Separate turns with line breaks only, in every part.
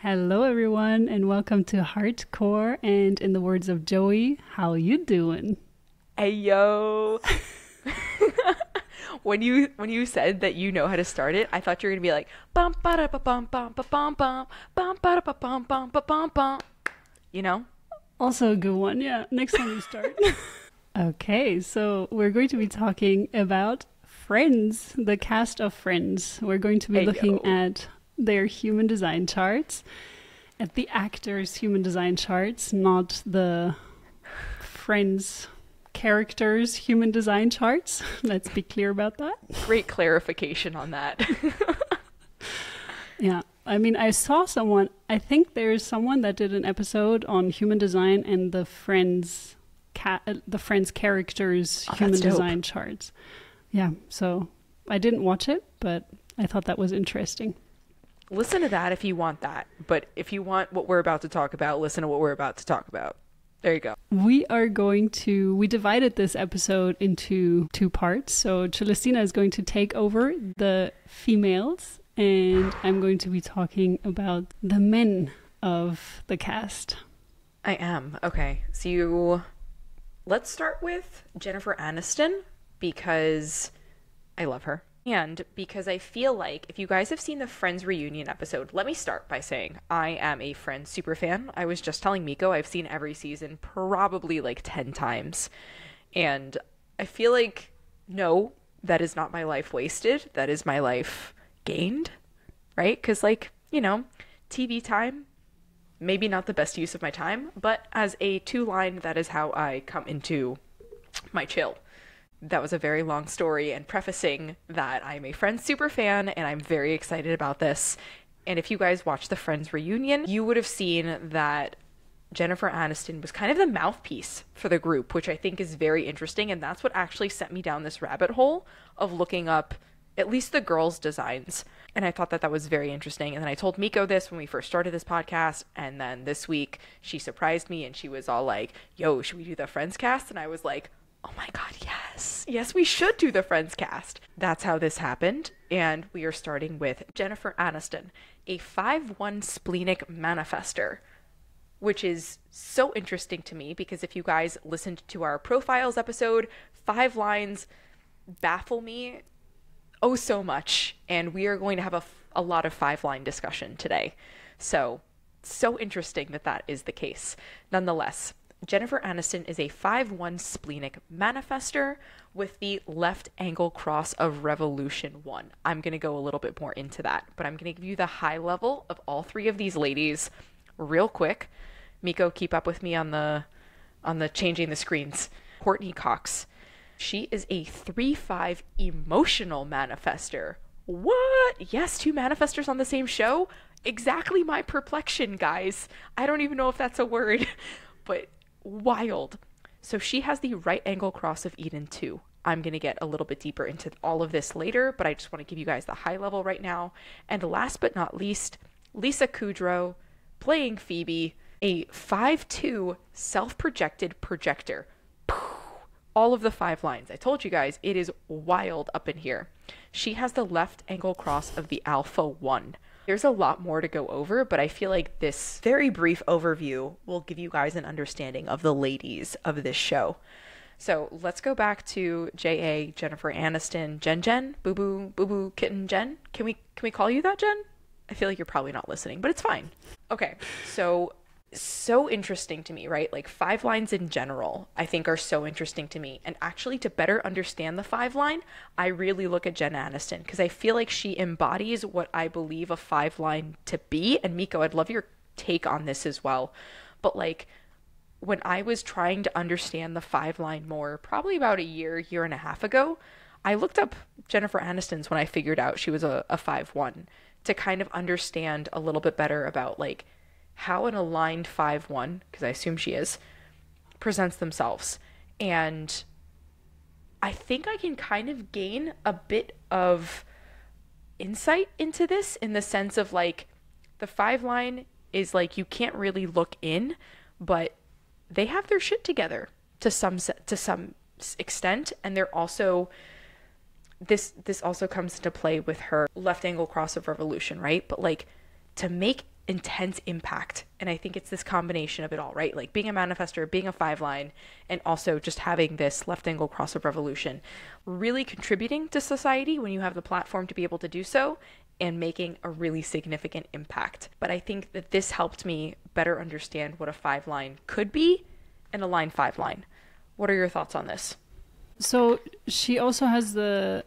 Hello everyone and welcome to Hardcore, and in the words of Joey, how you doing?
Hey yo. When you said that you know how to start it, I thought you were gonna be like bum ba da ba bum bum ba bum bum bum ba da ba bum bum ba bum bum. You know?
Also a good one, yeah. Next time you start. Okay, so we're going to be talking about Friends, the cast of Friends. We're going to be looking at their human design charts, at the actors' human design charts, not the Friends characters' human design charts. Let's be clear about that.
Great clarification on that.
Yeah, I mean, I saw someone, I think there's someone that did an episode on human design and the Friends characters' human design charts. Yeah, so I didn't watch it, but I thought that was interesting.
Listen to that if you want that. But if you want what we're about to talk about, listen to what we're about to talk about. There you go.
We divided this episode into two parts. So Celestina is going to take over the females, and I'm going to be talking about the men of the cast.
I am. Okay. So let's start with Jennifer Aniston, because I love her. And because I feel like if you guys have seen the Friends reunion episode, let me start by saying I am a Friends super fan. I was just telling Miko I've seen every season probably like 10 times. And I feel like, no, that is not my life wasted. That is my life gained, right? Because TV time, maybe not the best use of my time, but as a 2-line, that is how I come into my chill. That was a very long story, and prefacing that I'm a Friends super fan and I'm very excited about this. And if you guys watched the Friends reunion, you would have seen that Jennifer Aniston was kind of the mouthpiece for the group, which I think is very interesting. And that's what actually sent me down this rabbit hole of looking up at least the girls' designs. And I thought that was very interesting. And then I told Miko this when we first started this podcast. And then this week she surprised me and she was all like, yo, should we do the Friends cast? And I was like, oh my God, yes. Yes, we should do the Friends cast. That's how this happened. And we are starting with Jennifer Aniston, a 5-1 Splenic Manifestor, which is so interesting to me because if you guys listened to our profiles episode, 5 lines baffle me oh so much. And we are going to have a lot of 5-line discussion today. So interesting that is the case. Nonetheless, Jennifer Aniston is a 5-1 Splenic Manifestor with the left angle cross of Revolution 1. I'm going to go a little bit more into that, but I'm going to give you the high level of all 3 of these ladies real quick. Miko, keep up with me on the changing the screens. Courtney Cox. She is a 3-5 Emotional Manifestor. What? Yes, 2 Manifestors on the same show? Exactly my perplexion, guys. I don't even know if that's a word, but wild. So she has the right angle cross of Eden 2. I'm going to get a little bit deeper into all of this later, but I just want to give you guys the high level right now. And last but not least, Lisa Kudrwo, playing Phoebe, a 5-2 self-projected projector. All of the 5 lines. I told you guys, it is wild up in here. She has the left angle cross of the Alpha 1. There's a lot more to go over, but I feel like this very brief overview will give you guys an understanding of the ladies of this show. So let's go back to J.A., Jennifer Aniston, Jen, Boo Boo, Kitten Jen. Can we call you that, Jen? I feel like you're probably not listening, but it's fine. Okay, so interesting to me, right? Like 5 lines in general, I think are so interesting to me. And actually to better understand the 5-line, I really look at Jen Aniston because I feel like she embodies what I believe a 5-line to be. And Miko, I'd love your take on this as well. But like when I was trying to understand the 5-line more, probably about a year and a half ago, I looked up Jennifer Aniston's when I figured out she was a 5-1 to kind of understand a little bit better about like how an aligned 5-1, because I assume she is, presents themselves. And I think I can kind of gain a bit of insight into this in the sense of like the 5-line is like you can't really look in, but they have their shit together to some extent, and they're also this also comes into play with her left angle cross of Revolution, right? But like to make intense impact. And I think it's this combination of it all, right? Like being a manifestor, being a 5-line, and also just having this left angle cross of revolution, really contributing to society when you have the platform to be able to do so, and making a really significant impact. But I think that this helped me better understand what a 5-line could be and a line 5-line. What are your thoughts on this?
So she also has the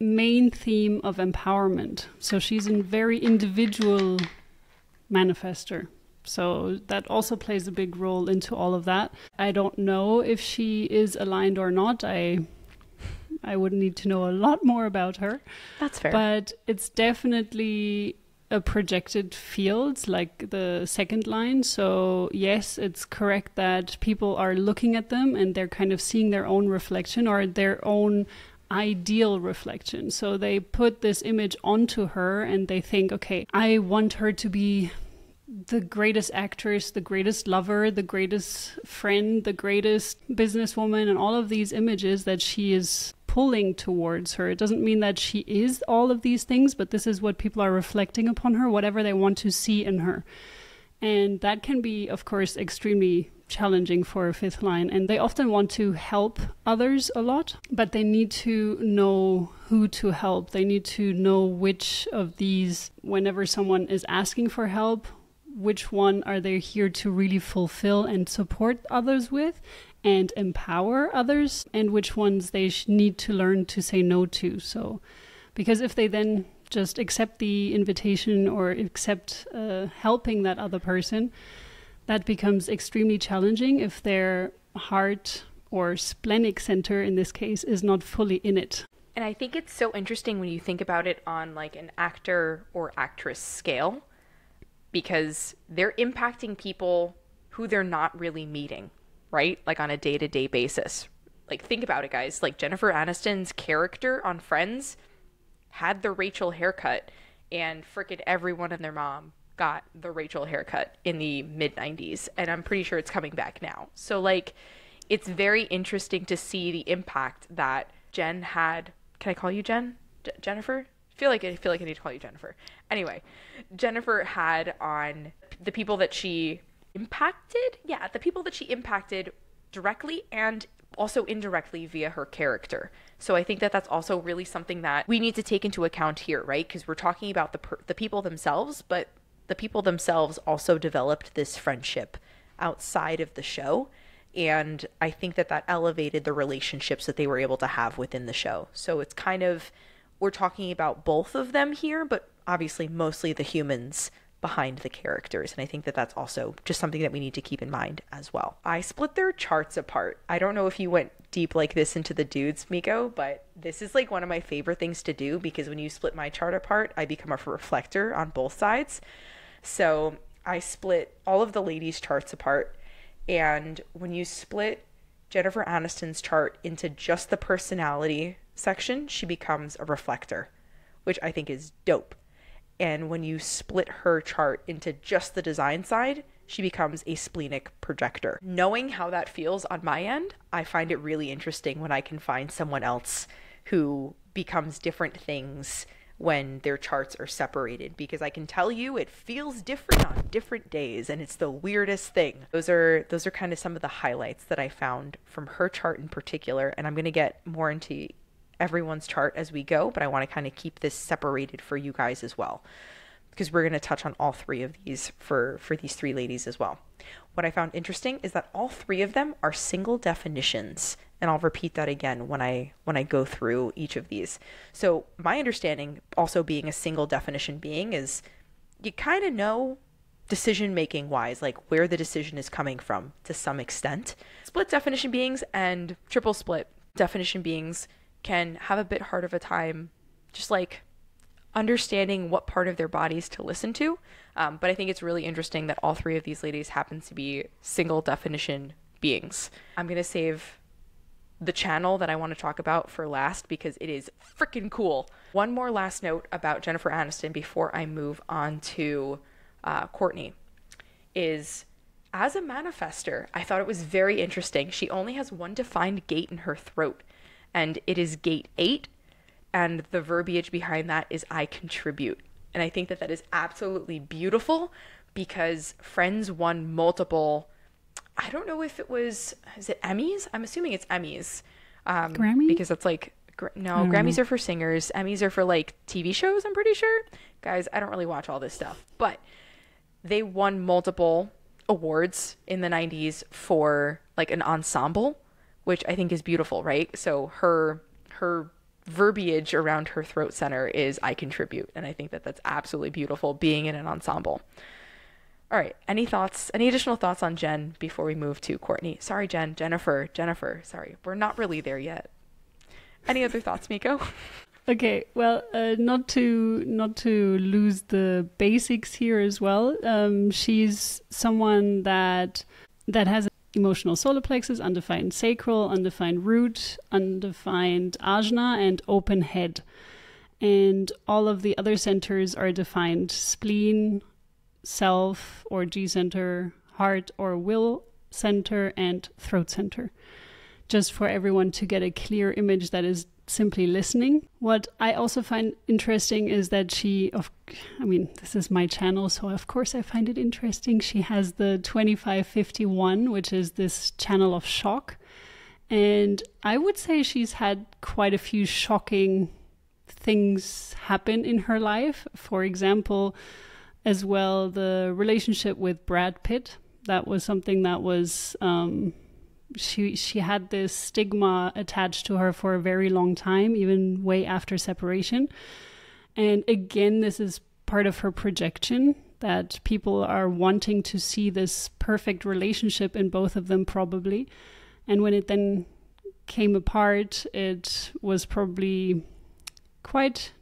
main theme of empowerment. So she's a very individual manifestor. So that also plays a big role into all of that. I don't know if she is aligned or not. I would need to know a lot more about her.
That's fair.
But it's definitely a projected field, like the second line. So yes, it's correct that people are looking at them and they're kind of seeing their own reflection or their own ideal reflection. So they put this image onto her and they think, okay, I want her to be the greatest actress, the greatest lover, the greatest friend, the greatest businesswoman, and all of these images that she is pulling towards her. It doesn't mean that she is all of these things, but this is what people are reflecting upon her, whatever they want to see in her. And that can be, of course, extremely challenging for a 5th line. And they often want to help others a lot, but they need to know who to help. They need to know which of these, whenever someone is asking for help, which one are they here to really fulfill and support others with and empower others, and which ones they need to learn to say no to. So, because if they then just accept the invitation or accept helping that other person, that becomes extremely challenging if their heart or splenic center in this case is not fully in it.
And I think it's so interesting when you think about it on like an actor or actress scale, because they're impacting people who they're not really meeting, right? Like on a day-to-day basis. Like think about it, guys. Like Jennifer Aniston's character on Friends had the Rachel haircut, and frickin' everyone and their mom got the Rachel haircut in the mid-90s, and I'm pretty sure it's coming back now. So like it's very interesting to see the impact that Jen had. Can I call you Jen? Jennifer? I feel like I need to call you Jennifer. Anyway, Jennifer had on the people that she impacted. Yeah, the people that she impacted directly and also indirectly via her character. So I think that that's also really something that we need to take into account here, right? Because we're talking about the people themselves, but the people themselves also developed this friendship outside of the show. And I think that that elevated the relationships that they were able to have within the show. So it's kind of, we're talking about both of them here, but obviously mostly the humans behind the characters. And I think that that's also just something that we need to keep in mind as well. I split their charts apart. I don't know if you went deep like this into the dudes, Miko, but this is like one of my favorite things to do, because when you split my chart apart, I become a reflector on both sides. So I split all of the ladies' charts apart. And when you split Jennifer Aniston's chart into just the personality section, she becomes a reflector, which I think is dope. And when you split her chart into just the design side, she becomes a splenic projector. Knowing how that feels on my end, I find it really interesting when I can find someone else who becomes different things when their charts are separated, because I can tell you it feels different on different days, and it's the weirdest thing. Those are kind of some of the highlights that I found from her chart in particular, and I'm going to get more into everyone's chart as we go, but I want to kind of keep this separated for you guys as well, because we're going to touch on all three of these for these three ladies as well. What I found interesting is that all three of them are single definitions, and I'll repeat that again when I go through each of these. So my understanding, also being a single definition being, is you kind of know decision making wise, like where the decision is coming from to some extent. Split definition beings and triple split definition beings can have a bit hard of a time just like understanding what part of their bodies to listen to. But I think it's really interesting that all three of these ladies happen to be single definition beings. I'm going to save the channel that I want to talk about for last, because it is freaking cool. One more last note about Jennifer Aniston before I move on to Courtney is, as a manifestor, I thought it was very interesting. She only has one defined gate in her throat, and it is gate 8. And the verbiage behind that is I contribute. And I think that that is absolutely beautiful because Friends won multiple, I don't know if it was, is it Emmys? I'm assuming it's Emmys.
Grammy?
Because it's like, no, Grammys are for singers. Emmys are for like TV shows, I'm pretty sure. Guys, I don't really watch all this stuff. But they won multiple awards in the 90s for like an ensemble, which I think is beautiful, right? So her verbiage around her throat center is I contribute, and I think that that's absolutely beautiful, being in an ensemble. All right, any additional thoughts on Jen before we move to Courtney? Sorry, Jennifer, sorry, we're not really there yet. Any other thoughts, Miko?
Okay, well, not to lose the basics here as well. She's someone that has emotional solar plexus, undefined sacral, undefined root, undefined ajna, and open head. And all of the other centers are defined: spleen, self or G center, heart or will center, and throat center. Just for everyone to get a clear image that is simply listening. What I also find interesting is that this is my channel, so of course I find it interesting. She has the 2551, which is this channel of shock. And I would say she's had quite a few shocking things happen in her life. For example, as well, the relationship with Brad Pitt. That was something that was... She had this stigma attached to her for a very long time, even way after separation. And again, this is part of her projection, that people are wanting to see this perfect relationship in both of them, probably. And when it then came apart, it was probably quite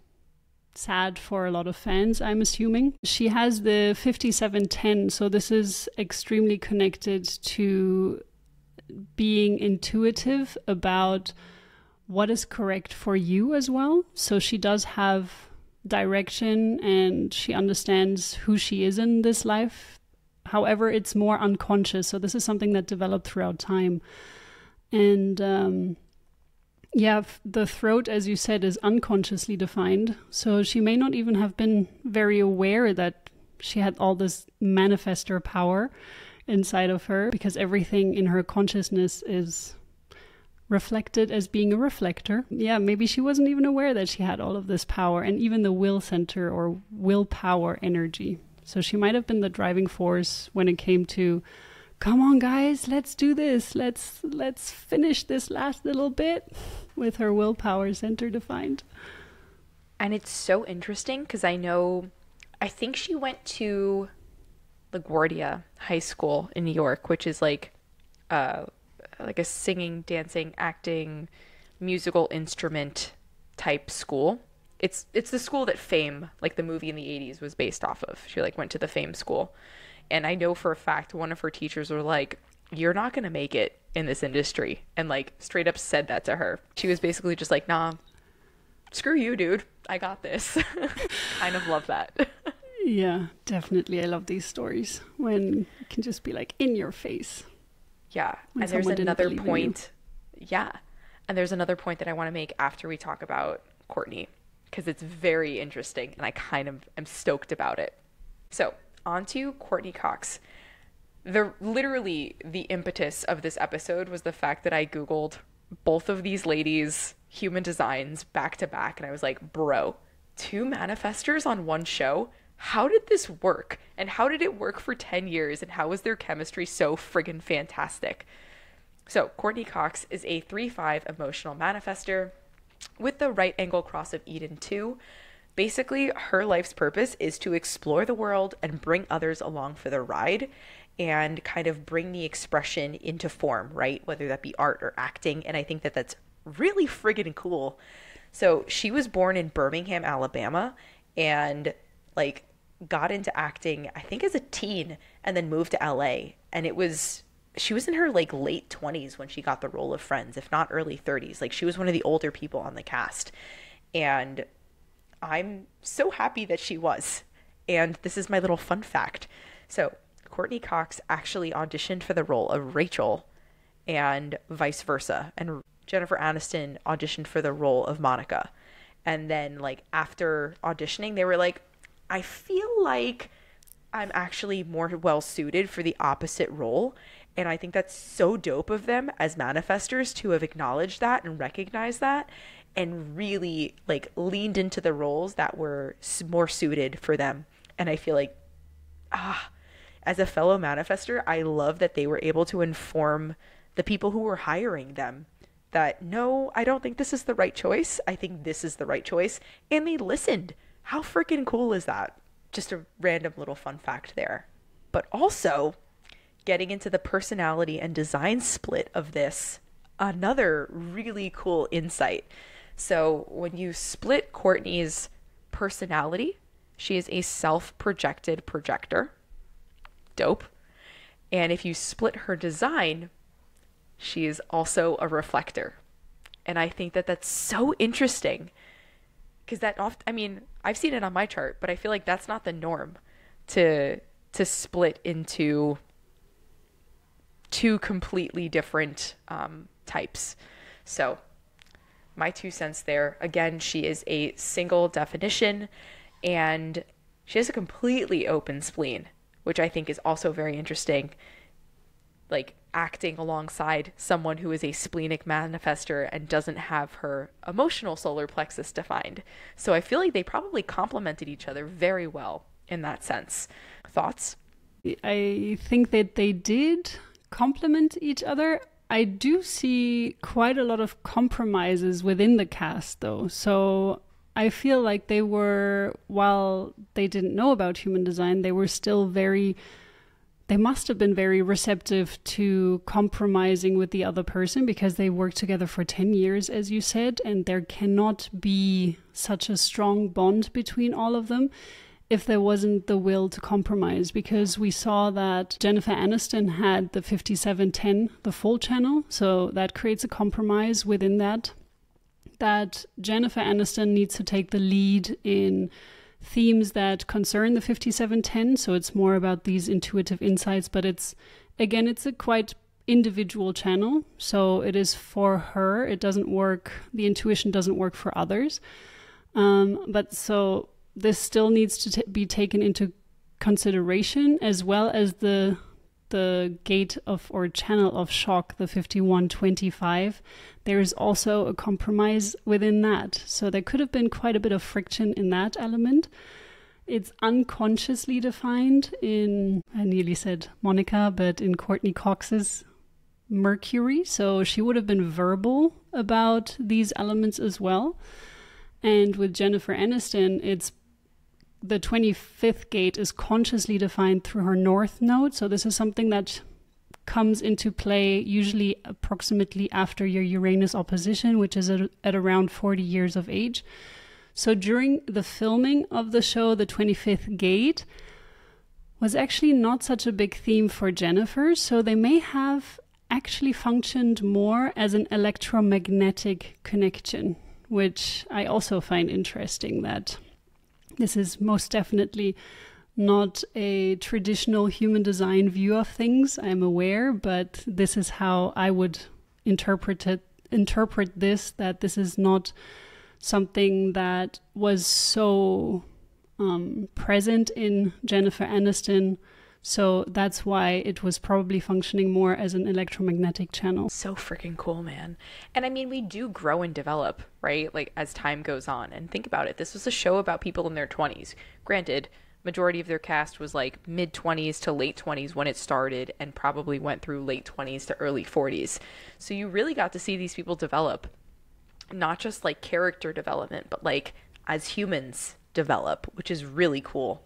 sad for a lot of fans, I'm assuming. She has the 5710, so this is extremely connected to being intuitive about what is correct for you as well. So she does have direction and she understands who she is in this life. However, it's more unconscious. So this is something that developed throughout time. And the throat, as you said, is unconsciously defined. So she may not even have been very aware that she had all this manifestor power inside of her, because everything in her consciousness is reflected as being a reflector. Yeah, maybe she wasn't even aware that she had all of this power, and even the will center or willpower energy. So she might have been the driving force when it came to, come on guys, let's do this. Let's finish this last little bit, with her willpower center defined.
And it's so interesting because I think she went to LaGuardia High School in New York, which is like a singing, dancing, acting, musical instrument type school. It's the school that Fame, like the movie in the 80s, was based off of. She went to the Fame school. And I know for a fact one of her teachers were like, you're not going to make it in this industry. And straight up said that to her. She was basically just like, nah, screw you, dude. I got this. Kind of love that.
Yeah, definitely. I love these stories when it can just be in your face.
Yeah. And there's another point. Yeah. And there's another point that I want to make after we talk about Courtney, because it's very interesting and I kind of am stoked about it. So on to Courtney Cox. Literally the impetus of this episode was the fact that I Googled both of these ladies' human designs back to back. And I was like, bro, 2 manifestors on one show? How did this work? And how did it work for 10 years? And how was their chemistry so friggin' fantastic? So Courtney Cox is a 3/5 emotional manifestor with the right angle cross of Eden 2. Basically, her life's purpose is to explore the world and bring others along for the ride and kind of bring the expression into form, right? Whether that be art or acting. And I think that that's really friggin' cool. So she was born in Birmingham, Alabama, and got into acting, I think as a teen, and then moved to LA. And she was in her late 20s when she got the role of Friends, if not early 30s. She was one of the older people on the cast. And I'm so happy that she was. And this is my little fun fact. So Courtney Cox actually auditioned for the role of Rachel and vice versa. And Jennifer Aniston auditioned for the role of Monica. And then after auditioning, they were like, I feel like I'm actually more well suited for the opposite role. And I think that's so dope of them as manifestors to have acknowledged that and recognized that and really like leaned into the roles that were more suited for them. And I feel like, as a fellow manifestor, I love that they were able to inform the people who were hiring them that, no, I don't think this is the right choice. I think this is the right choice. And they listened. How freaking cool is that? Just a random little fun fact there. But also, getting into the personality and design split of this, another really cool insight. So when you split Courtney's personality, she is a self-projected projector. Dope. And if you split her design, she is also a reflector. And I think that that's so interesting because that often, I mean, I've seen it on my chart, but I feel like that's not the norm to split into two completely different types. So my 2 cents there. Again, she is a single definition and she has a completely open spleen, which I think is also very interesting. Like acting alongside someone who is a splenic manifestor and doesn't have her emotional solar plexus defined. So I feel like they probably complemented each other very well in that sense. Thoughts?
I think that they did complement each other. I do see quite a lot of compromises within the cast though. So I feel like they were, while they didn't know about human design, they were still they must have been very receptive to compromising with the other person because they worked together for 10 years, as you said, and there cannot be such a strong bond between all of them if there wasn't the will to compromise, because we saw that Jennifer Aniston had the 5710, the full channel, so that creates a compromise within that Jennifer Aniston needs to take the lead in themes that concern the 5710, so it's more about these intuitive insights, but it's a quite individual channel, so it is for her. It doesn't work, the intuition doesn't work for others, but so this still needs to be taken into consideration, as well as the gate of or channel of shock, the 5125. There is also a compromise within that. So there could have been quite a bit of friction in that element. It's unconsciously defined in, I nearly said Monica, but in Courtney Cox's Mercury. So she would have been verbal about these elements as well. And with Jennifer Aniston, it's the 25th gate is consciously defined through her north node. So this is something that comes into play usually approximately after your Uranus opposition, which is at around 40 years of age. So during the filming of the show, the 25th gate was actually not such a big theme for Jennifer. So they may have actually functioned more as an electromagnetic connection, which I also find interesting that this is most definitely not a traditional human design view of things, I'm aware, but this is how I would interpret this, that this is not something that was so present in Jennifer Aniston. So that's why it was probably functioning more as an electromagnetic channel.
So freaking cool, man. And I mean, we do grow and develop, right? Like as time goes on. And think about it. This was a show about people in their 20s. Granted, majority of their cast was like mid 20s to late 20s when it started and probably went through late 20s to early 40s. So you really got to see these people develop, not just like character development, but like as humans develop, which is really cool.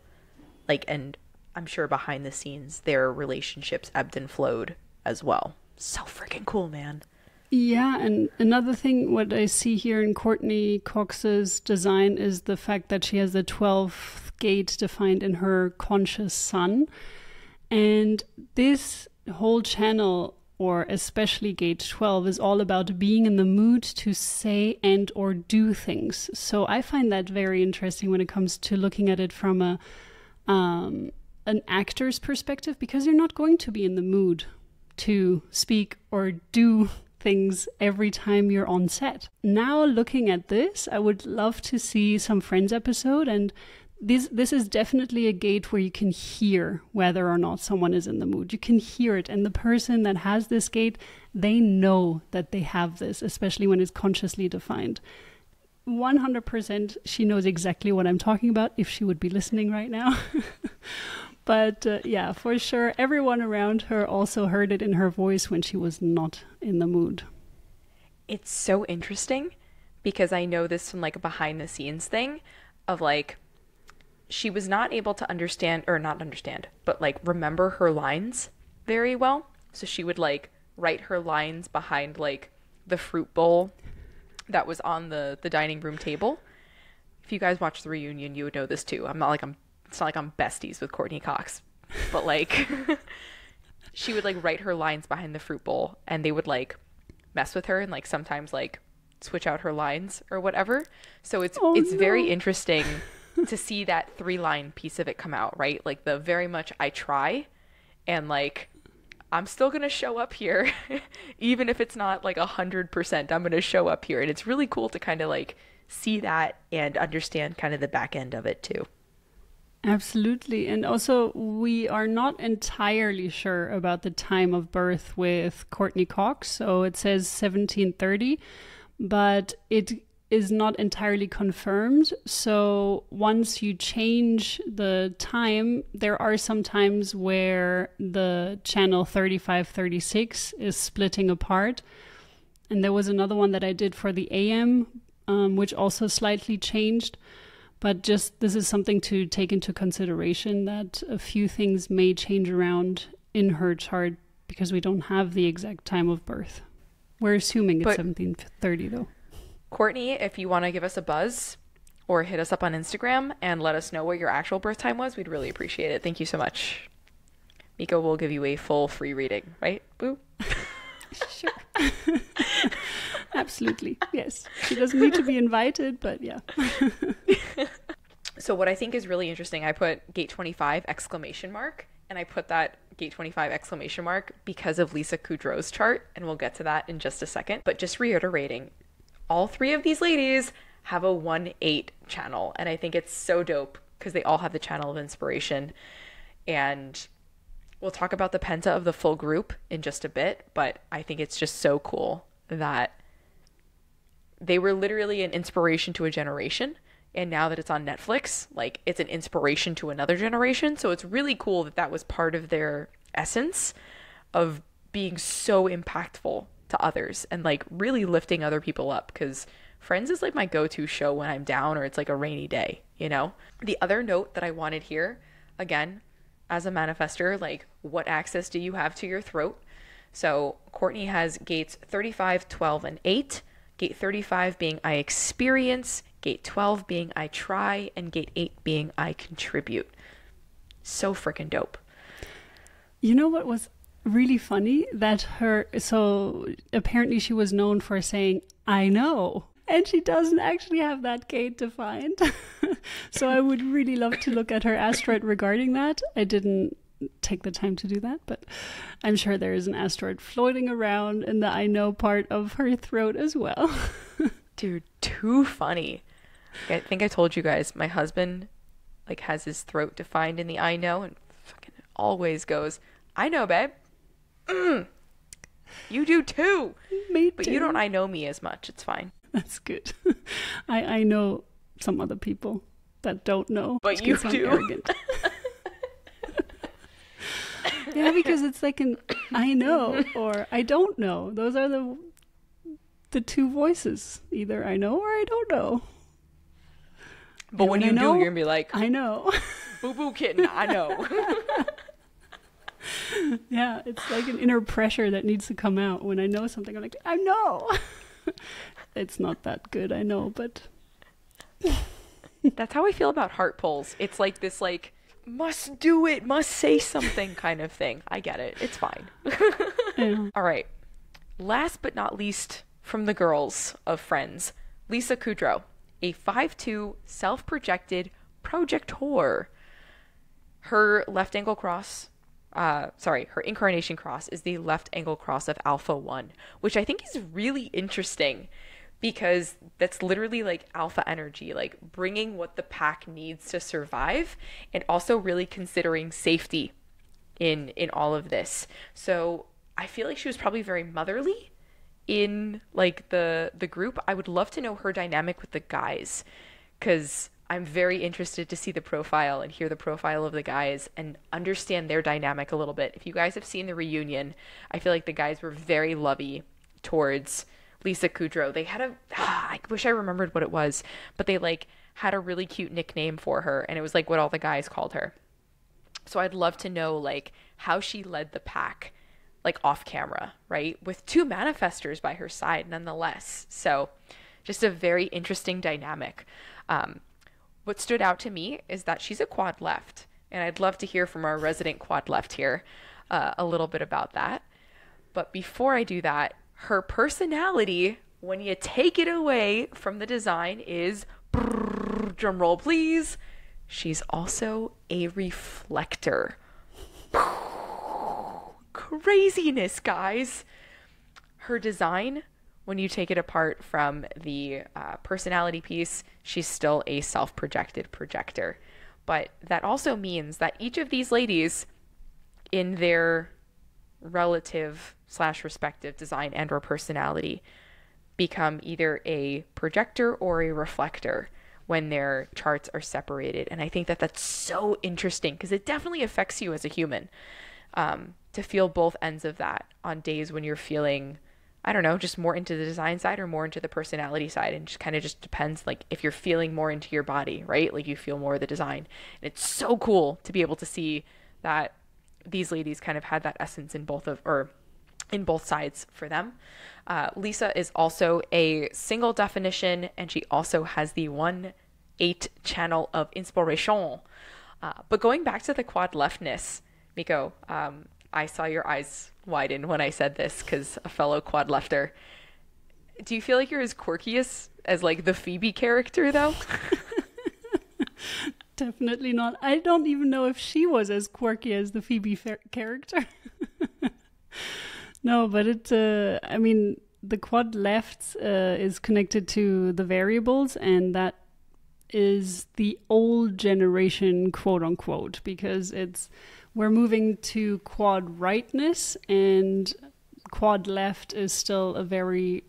Like, and I'm sure behind the scenes, their relationships ebbed and flowed as well. So freaking cool, man.
Yeah, and another thing, what I see here in Courtney Cox's design is the fact that she has the 12th gate defined in her conscious sun. And this whole channel, or especially gate 12, is all about being in the mood to say and or do things. So I find that very interesting when it comes to looking at it from an actor's perspective, because you're not going to be in the mood to speak or do things every time you're on set. Now looking at this, I would love to see some Friends episode, and this is definitely a gate where you can hear whether or not someone is in the mood. You can hear it. And the person that has this gate, they know that they have this, especially when it's consciously defined. 100% she knows exactly what I'm talking about if she would be listening right now. But yeah, for sure, everyone around her also heard it in her voice when she was not in the mood.
It's so interesting because I know this from like a behind the scenes thing of like, she was not able to understand, or not understand, but like remember her lines very well. So she would like write her lines behind like the fruit bowl that was on the dining room table. If you guys watch the reunion, you would know this too. It's not like I'm besties with Courtney Cox, but like she would like write her lines behind the fruit bowl, and they would like mess with her and like sometimes like switch out her lines or whatever. So it's very interesting to see that 3-line piece of it come out, right? Like the very much I try, and like I'm still gonna show up here even if it's not like 100%. I'm gonna show up here, and it's really cool to kind of like see that and understand kind of the back end of it too.
Absolutely. And also, we are not entirely sure about the time of birth with Courtney Cox. So it says 1730, but it is not entirely confirmed. So once you change the time, there are some times where the channel 3536 is splitting apart. And there was another one that I did for the AM, which also slightly changed. But just this is something to take into consideration, that a few things may change around in her chart because we don't have the exact time of birth. We're assuming it's 1730 though.
Courtney, if you want to give us a buzz or hit us up on Instagram and let us know what your actual birth time was, we'd really appreciate it. Thank you so much. Miko will give you a full free reading, right? Boo.
Sure. Absolutely. Yes. She doesn't need to be invited, but yeah.
So what I think is really interesting, I put gate 25 exclamation mark, and I put that gate 25 exclamation mark because of Lisa Kudrwo's chart, and we'll get to that in just a second. But just reiterating, all 3 of these ladies have a 1-8 channel, and I think it's so dope because they all have the channel of inspiration. And we'll talk about the Penta of the full group in just a bit, but I think it's just so cool that they were literally an inspiration to a generation. And now that it's on Netflix, like it's an inspiration to another generation. So it's really cool that that was part of their essence of being so impactful to others and like really lifting other people up. Because Friends is like my go-to show when I'm down or it's like a rainy day, you know? The other note that I wanted here, again, as a manifestor, like what access do you have to your throat? So Courtney has gates 35, 12, and 8. Gate 35 being I experience, gate 12 being I try, and gate 8 being I contribute. So freaking dope.
You know what was really funny? So apparently she was known for saying, I know. And she doesn't actually have that gate defined. So I would really love to look at her asteroid regarding that. I didn't take the time to do that, but I'm sure there is an asteroid floating around in the I know part of her throat as well.
Dude, too funny. I think I told you guys, my husband like has his throat defined in the I know and fucking always goes, I know, babe. You do too.
Me
but
too.
You don't I know me as much. It's fine.
That's good. I know some other people that don't know.
But you do.
Arrogant. Yeah, because it's like an I know or I don't know. Those are the 2 voices. Either I know or I don't know.
But when you do, you're going to be like,
I know.
Boo boo kitten, I know.
Yeah, it's like an inner pressure that needs to come out. When I know something, I'm like, I know. It's not that good, I know, but...
That's how I feel about heart pulls. It's like this, like, must do it, must say something kind of thing. I get it. It's fine.
Yeah.
All right. Last but not least from the girls of Friends, Lisa Kudrwo, a 5'2", self-projected projector. Her left angle cross, her incarnation cross is the left angle cross of Alpha 1, which I think is really interesting because that's literally like alpha energy, like bringing what the pack needs to survive, and also really considering safety in all of this. So I feel like she was probably very motherly in like the group. I would love to know her dynamic with the guys, because I'm very interested to see the profile and hear the profile of the guys and understand their dynamic a little bit. If you guys have seen the reunion, I feel like the guys were very lovey towards Lisa Kudrow. They had I wish I remembered what it was, but they like had a really cute nickname for her, and it was like what all the guys called her. So I'd love to know like how she led the pack, like off camera, right? With two manifestors by her side nonetheless. So just a very interesting dynamic. What stood out to me is that she's a quad left, and I'd love to hear from our resident quad left here a little bit about that. But before I do that, her personality, when you take it away from the design, is, drum roll please, she's also a reflector. Craziness, guys. Her design, when you take it apart from the personality piece, she's still a self-projected projector. But that also means that each of these ladies, in their relative / respective design and or personality, become either a projector or a reflector when their charts are separated. And I think that that's so interesting, because it definitely affects you as a human, to feel both ends of that on days when you're feeling, I don't know, just more into the design side or more into the personality side. And just kind of just depends, like if you're feeling more into your body, right? Like you feel more of the design. And it's so cool to be able to see that these ladies kind of had that essence in both sides for them. Lisa is also a single definition, and she also has the 1/8 channel of inspiration. But going back to the quad leftness, Miko, I saw your eyes widen when I said this, because a fellow quad lefter. Do you feel like you're as quirky as like the Phoebe character, though?
Definitely not. I don't even know if she was as quirky as the Phoebe character. No, but I mean, the quad left is connected to the variables, and that is the old generation, quote unquote, because we're moving to quad rightness, and quad left is still a very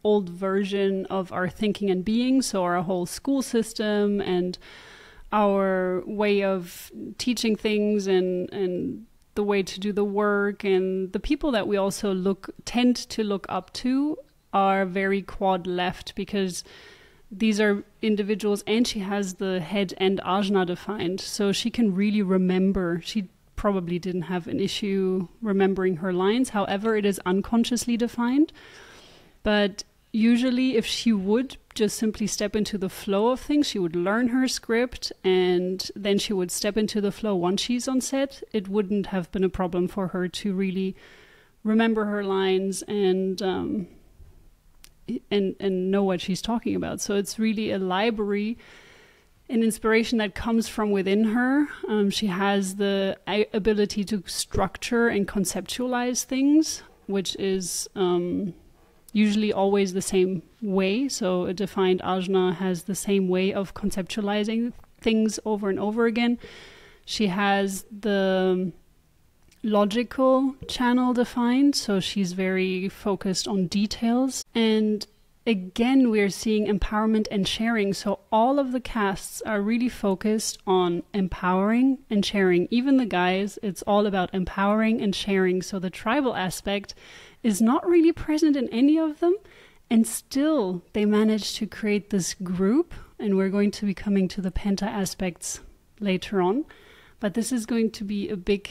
old version of our thinking and being. So our whole school system and our way of teaching things and the way to do the work, and the people that we also tend to look up to are very quad left, because these are individuals, and she has the head and ajna defined, so she can really remember. She probably didn't have an issue remembering her lines. However, it is unconsciously defined. But usually if she would just simply step into the flow of things, she would learn her script, and then she would step into the flow once she's on set. It wouldn't have been a problem for her to really remember her lines and know what she's talking about. So it's really a library, an inspiration that comes from within her. She has the ability to structure and conceptualize things, which is usually always the same way. So a defined ajna has the same way of conceptualizing things over and over again. She has the logical channel defined, so she's very focused on details. And again, we're seeing empowerment and sharing. So all of the casts are really focused on empowering and sharing. Even the guys, it's all about empowering and sharing. So the tribal aspect is not really present in any of them. And still, they managed to create this group. And we're going to be coming to the Penta aspects later on. But this is going to be a big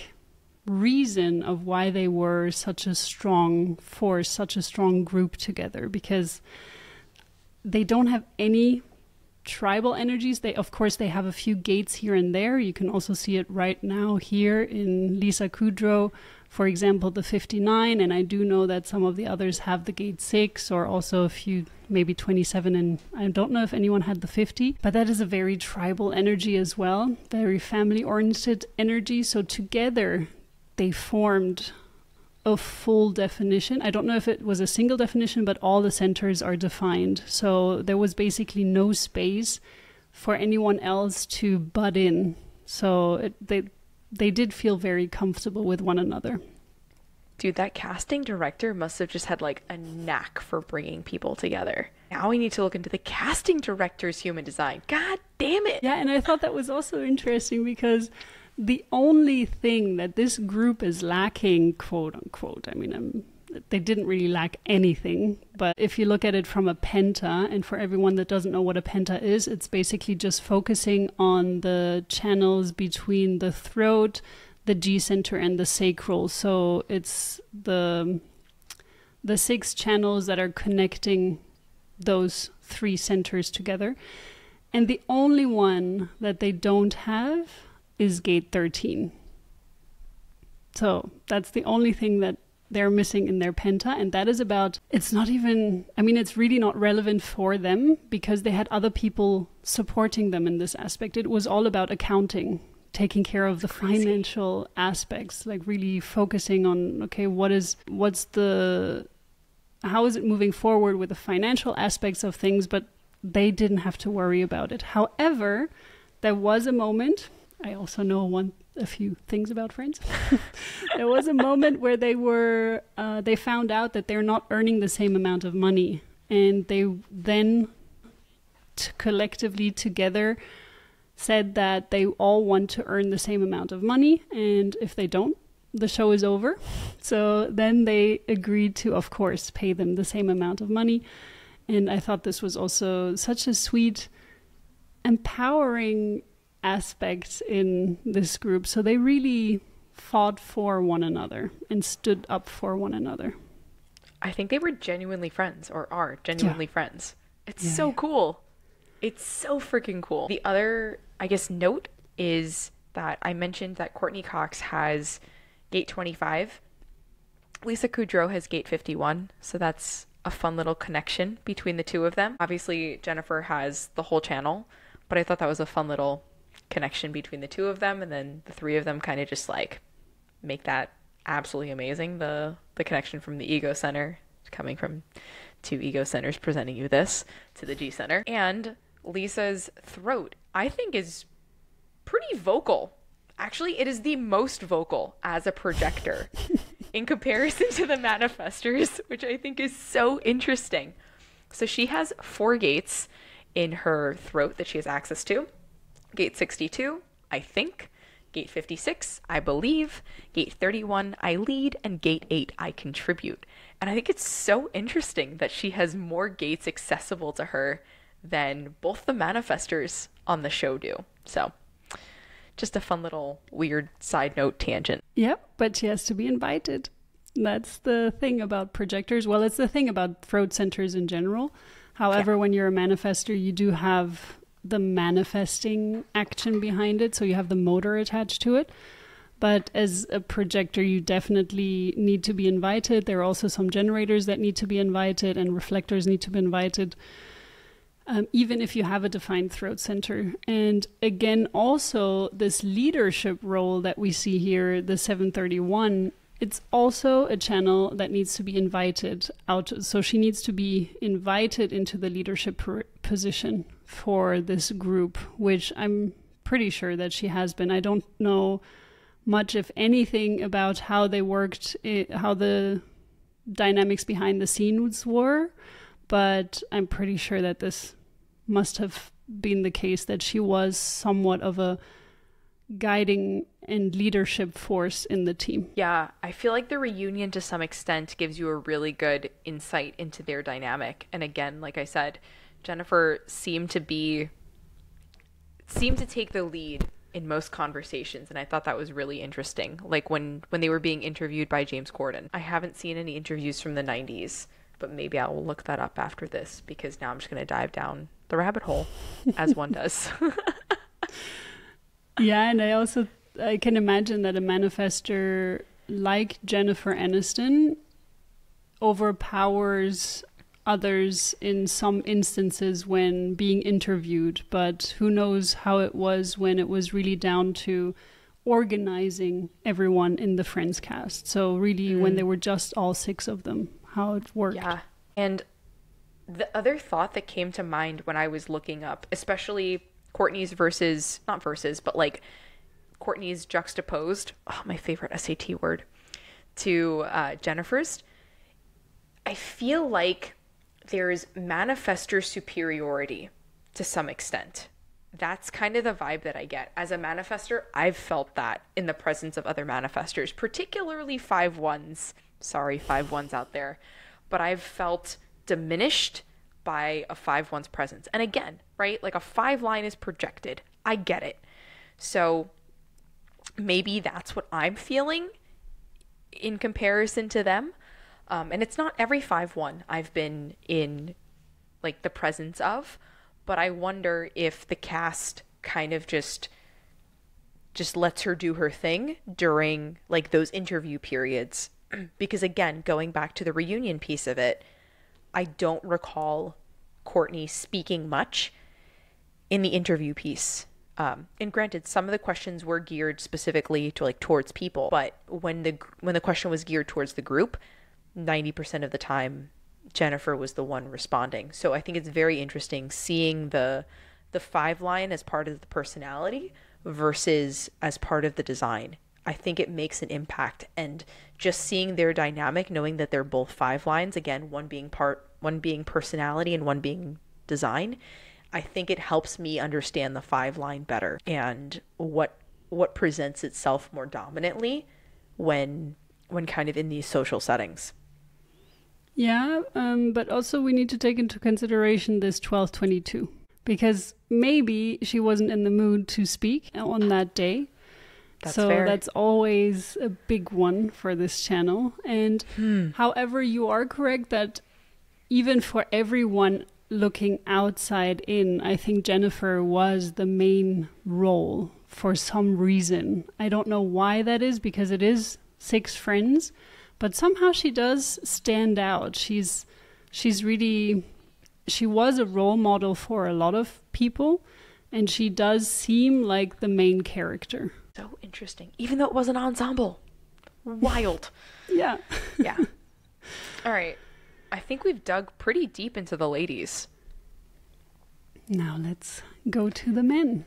reason of why they were such a strong force, such a strong group together, because they don't have any tribal energies. Of course, they have a few gates here and there. You can also see it right now here in Lisa Kudrwo, for example, the 59, and I do know that some of the others have the gate 6, or also a few, maybe 27, and I don't know if anyone had the 50, but that is a very tribal energy as well, very family-oriented energy. So together they formed a full definition. I don't know if it was a single definition, but all the centers are defined. So there was basically no space for anyone else to butt in. So they did feel very comfortable with one another.
Dude, that casting director must have just had like a knack for bringing people together. Now we need to look into the casting director's human design. God damn it.
Yeah, and I thought that was also interesting because the only thing that this group is lacking, quote unquote, I mean, they didn't really lack anything, but if you look at it from a penta, and for everyone that doesn't know what a penta is, it's basically just focusing on the channels between the throat, the G center, and the sacral. So it's the 6 channels that are connecting those 3 centers together. And the only one that they don't have is gate 13. So that's the only thing that they're missing in their penta, and that is about, it's not even, I mean, it's really not relevant for them because they had other people supporting them in this aspect. It was all about accounting, taking care of the financial aspects, like really focusing on, okay, how is it moving forward with the financial aspects of things, but they didn't have to worry about it. However, there was a moment, I also know a few things about friends. There was a moment where they found out that they're not earning the same amount of money. And they then collectively together said that they all want to earn the same amount of money. And if they don't, the show is over. So then they agreed to, of course, pay them the same amount of money. And I thought this was also such a sweet, empowering aspects in this group. So they really fought for one another and stood up for one another.
I think they were genuinely friends, or are genuinely friends. It's so cool. It's so freaking cool. The other, I guess, note is that I mentioned that Courtney Cox has gate 25. Lisa Kudrwo has gate 51. So that's a fun little connection between the two of them. Obviously, Jennifer has the whole channel, but I thought that was a fun little connection between the two of them, and then the 3 of them kind of just like make that absolutely amazing. The connection from the ego center, coming from 2 ego centers presenting you this, to the G center. And Lisa's throat, I think, is pretty vocal. Actually, it is the most vocal as a projector in comparison to the manifestors, which I think is so interesting. So she has 4 gates in her throat that she has access to. Gate 62, I think. Gate 56, I believe. Gate 31, I lead. And gate 8, I contribute. And I think it's so interesting that she has more gates accessible to her than both the manifestors on the show do. So just a fun little weird side note tangent.
Yep, but she has to be invited. That's the thing about projectors. Well, it's the thing about throat centers in general. However, when you're a manifestor, you do have the manifesting action behind it, so you have the motor attached to it. But as a projector, you definitely need to be invited. There are also some generators that need to be invited, and reflectors need to be invited, even if you have a defined throat center. And again, also this leadership role that we see here, the 731, it's also a channel that needs to be invited out. So she needs to be invited into the leadership position for this group, which I'm pretty sure that she has been. I don't know much, if anything, about how they worked, how the dynamics behind the scenes were, but I'm pretty sure that this must have been the case, that she was somewhat of a guiding and leadership force in the team.
Yeah, I feel like the reunion to some extent gives you a really good insight into their dynamic. And again, like I said, Jennifer seemed to take the lead in most conversations, and I thought that was really interesting. Like when they were being interviewed by James Corden. I haven't seen any interviews from the 90s, but maybe I will look that up after this, because now I'm just going to dive down the rabbit hole, as one does.
Yeah, and I can imagine that a manifestor like Jennifer Aniston overpowers others in some instances when being interviewed, but who knows how it was when it was really down to organizing everyone in the Friends cast. So really when there were just all 6 of them, how it worked.
Yeah. And the other thought that came to mind when I was looking up, especially Courtney's but like Courtney's juxtaposed, my favorite SAT word, to Jennifer's, I feel like there's manifestor superiority to some extent. That's kind of the vibe that I get. As a manifestor, I've felt that in the presence of other manifestors, particularly 5-1s. Sorry, 5-1s out there. But I've felt diminished by a 5-1's presence. And again, right? Like a 5 line is projected. I get it. So maybe that's what I'm feeling in comparison to them. And it's not every 5-1 I've been in like the presence of, but I wonder if the cast kind of just lets her do her thing during like those interview periods. Because again, going back to the reunion piece of it, I don't recall Courtney speaking much in the interview piece. And granted, some of the questions were geared specifically to like towards people, but when the question was geared towards the group, 90% of the time Jennifer was the one responding. So I think it's very interesting seeing the 5 line as part of the personality versus as part of the design. I think it makes an impact, and just seeing their dynamic, knowing that they're both 5 lines, again, one being personality and one being design, I think it helps me understand the 5 line better and what presents itself more dominantly when kind of in these social settings.
Yeah, but also we need to take into consideration this 12/22, because maybe she wasn't in the mood to speak on that day.
That's
so
fair.
That's always a big one for this channel. And however, you are correct that even for everyone looking outside in, I think Jennifer was the main role for some reason. I don't know why that is, because it is 6 friends, but somehow she does stand out. She was a role model for a lot of people, and she does seem like the main character.
So interesting. Even though it was an ensemble. Wild.
Yeah.
Yeah. All right. I think we've dug pretty deep into the ladies.
Now let's go to the men.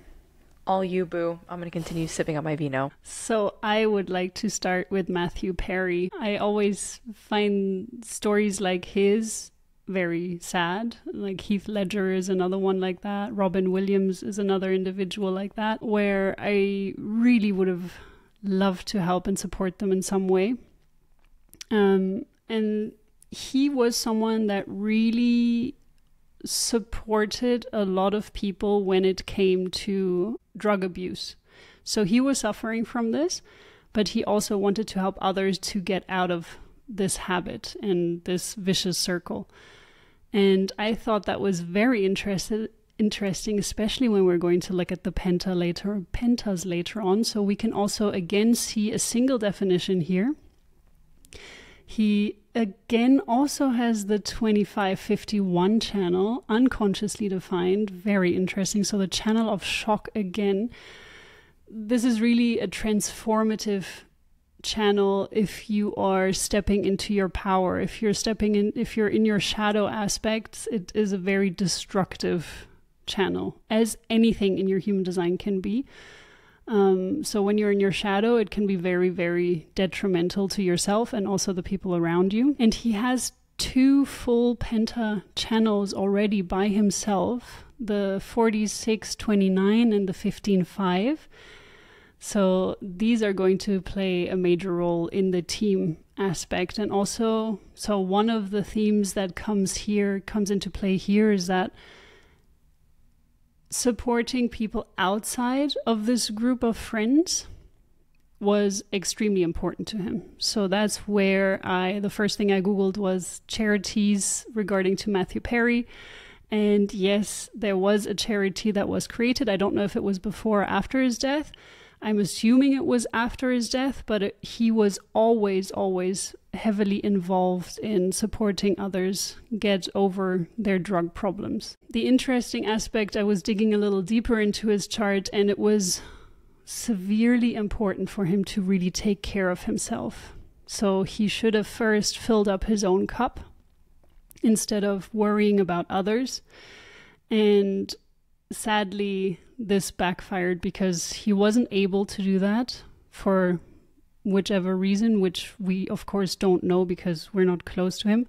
All you, boo. I'm going to continue sipping on my vino.
So I would like to start with Mathew Perry. I always find stories like his very sad. Like Heath Ledger is another one like that. Robin Williams is another individual like that, where I really would have loved to help and support them in some way. And he was someone that really supported a lot of people when it came to drug abuse. So he was suffering from this, but he also wanted to help others to get out of this habit and this vicious circle. And I thought that was very interesting, especially when we're going to look at the pentas later on. So we can also again see a single definition here. He again also has the 2551 channel, unconsciously defined, very interesting. So the channel of shock again. This is really a transformative channel if you are stepping into your power. If you're in your shadow aspects, it is a very destructive channel, as anything in your human design can be. So when you're in your shadow, it can be very, very detrimental to yourself and also the people around you. And he has 2 full penta channels already by himself, the 4629 and the 155. So these are going to play a major role in the team aspect. And also, so one of the themes that comes into play here is that supporting people outside of this group of friends was extremely important to him. So that's where the first thing I Googled was charities regarding to Mathew Perry. And yes, there was a charity that was created. I don't know if it was before or after his death. I'm assuming it was after his death, but he was always heavily involved in supporting others get over their drug problems. The interesting aspect, I was digging a little deeper into his chart, and it was severely important for him to really take care of himself. So he should have first filled up his own cup instead of worrying about others. And sadly, this backfired because he wasn't able to do that for whichever reason, which we of course don't know because we're not close to him.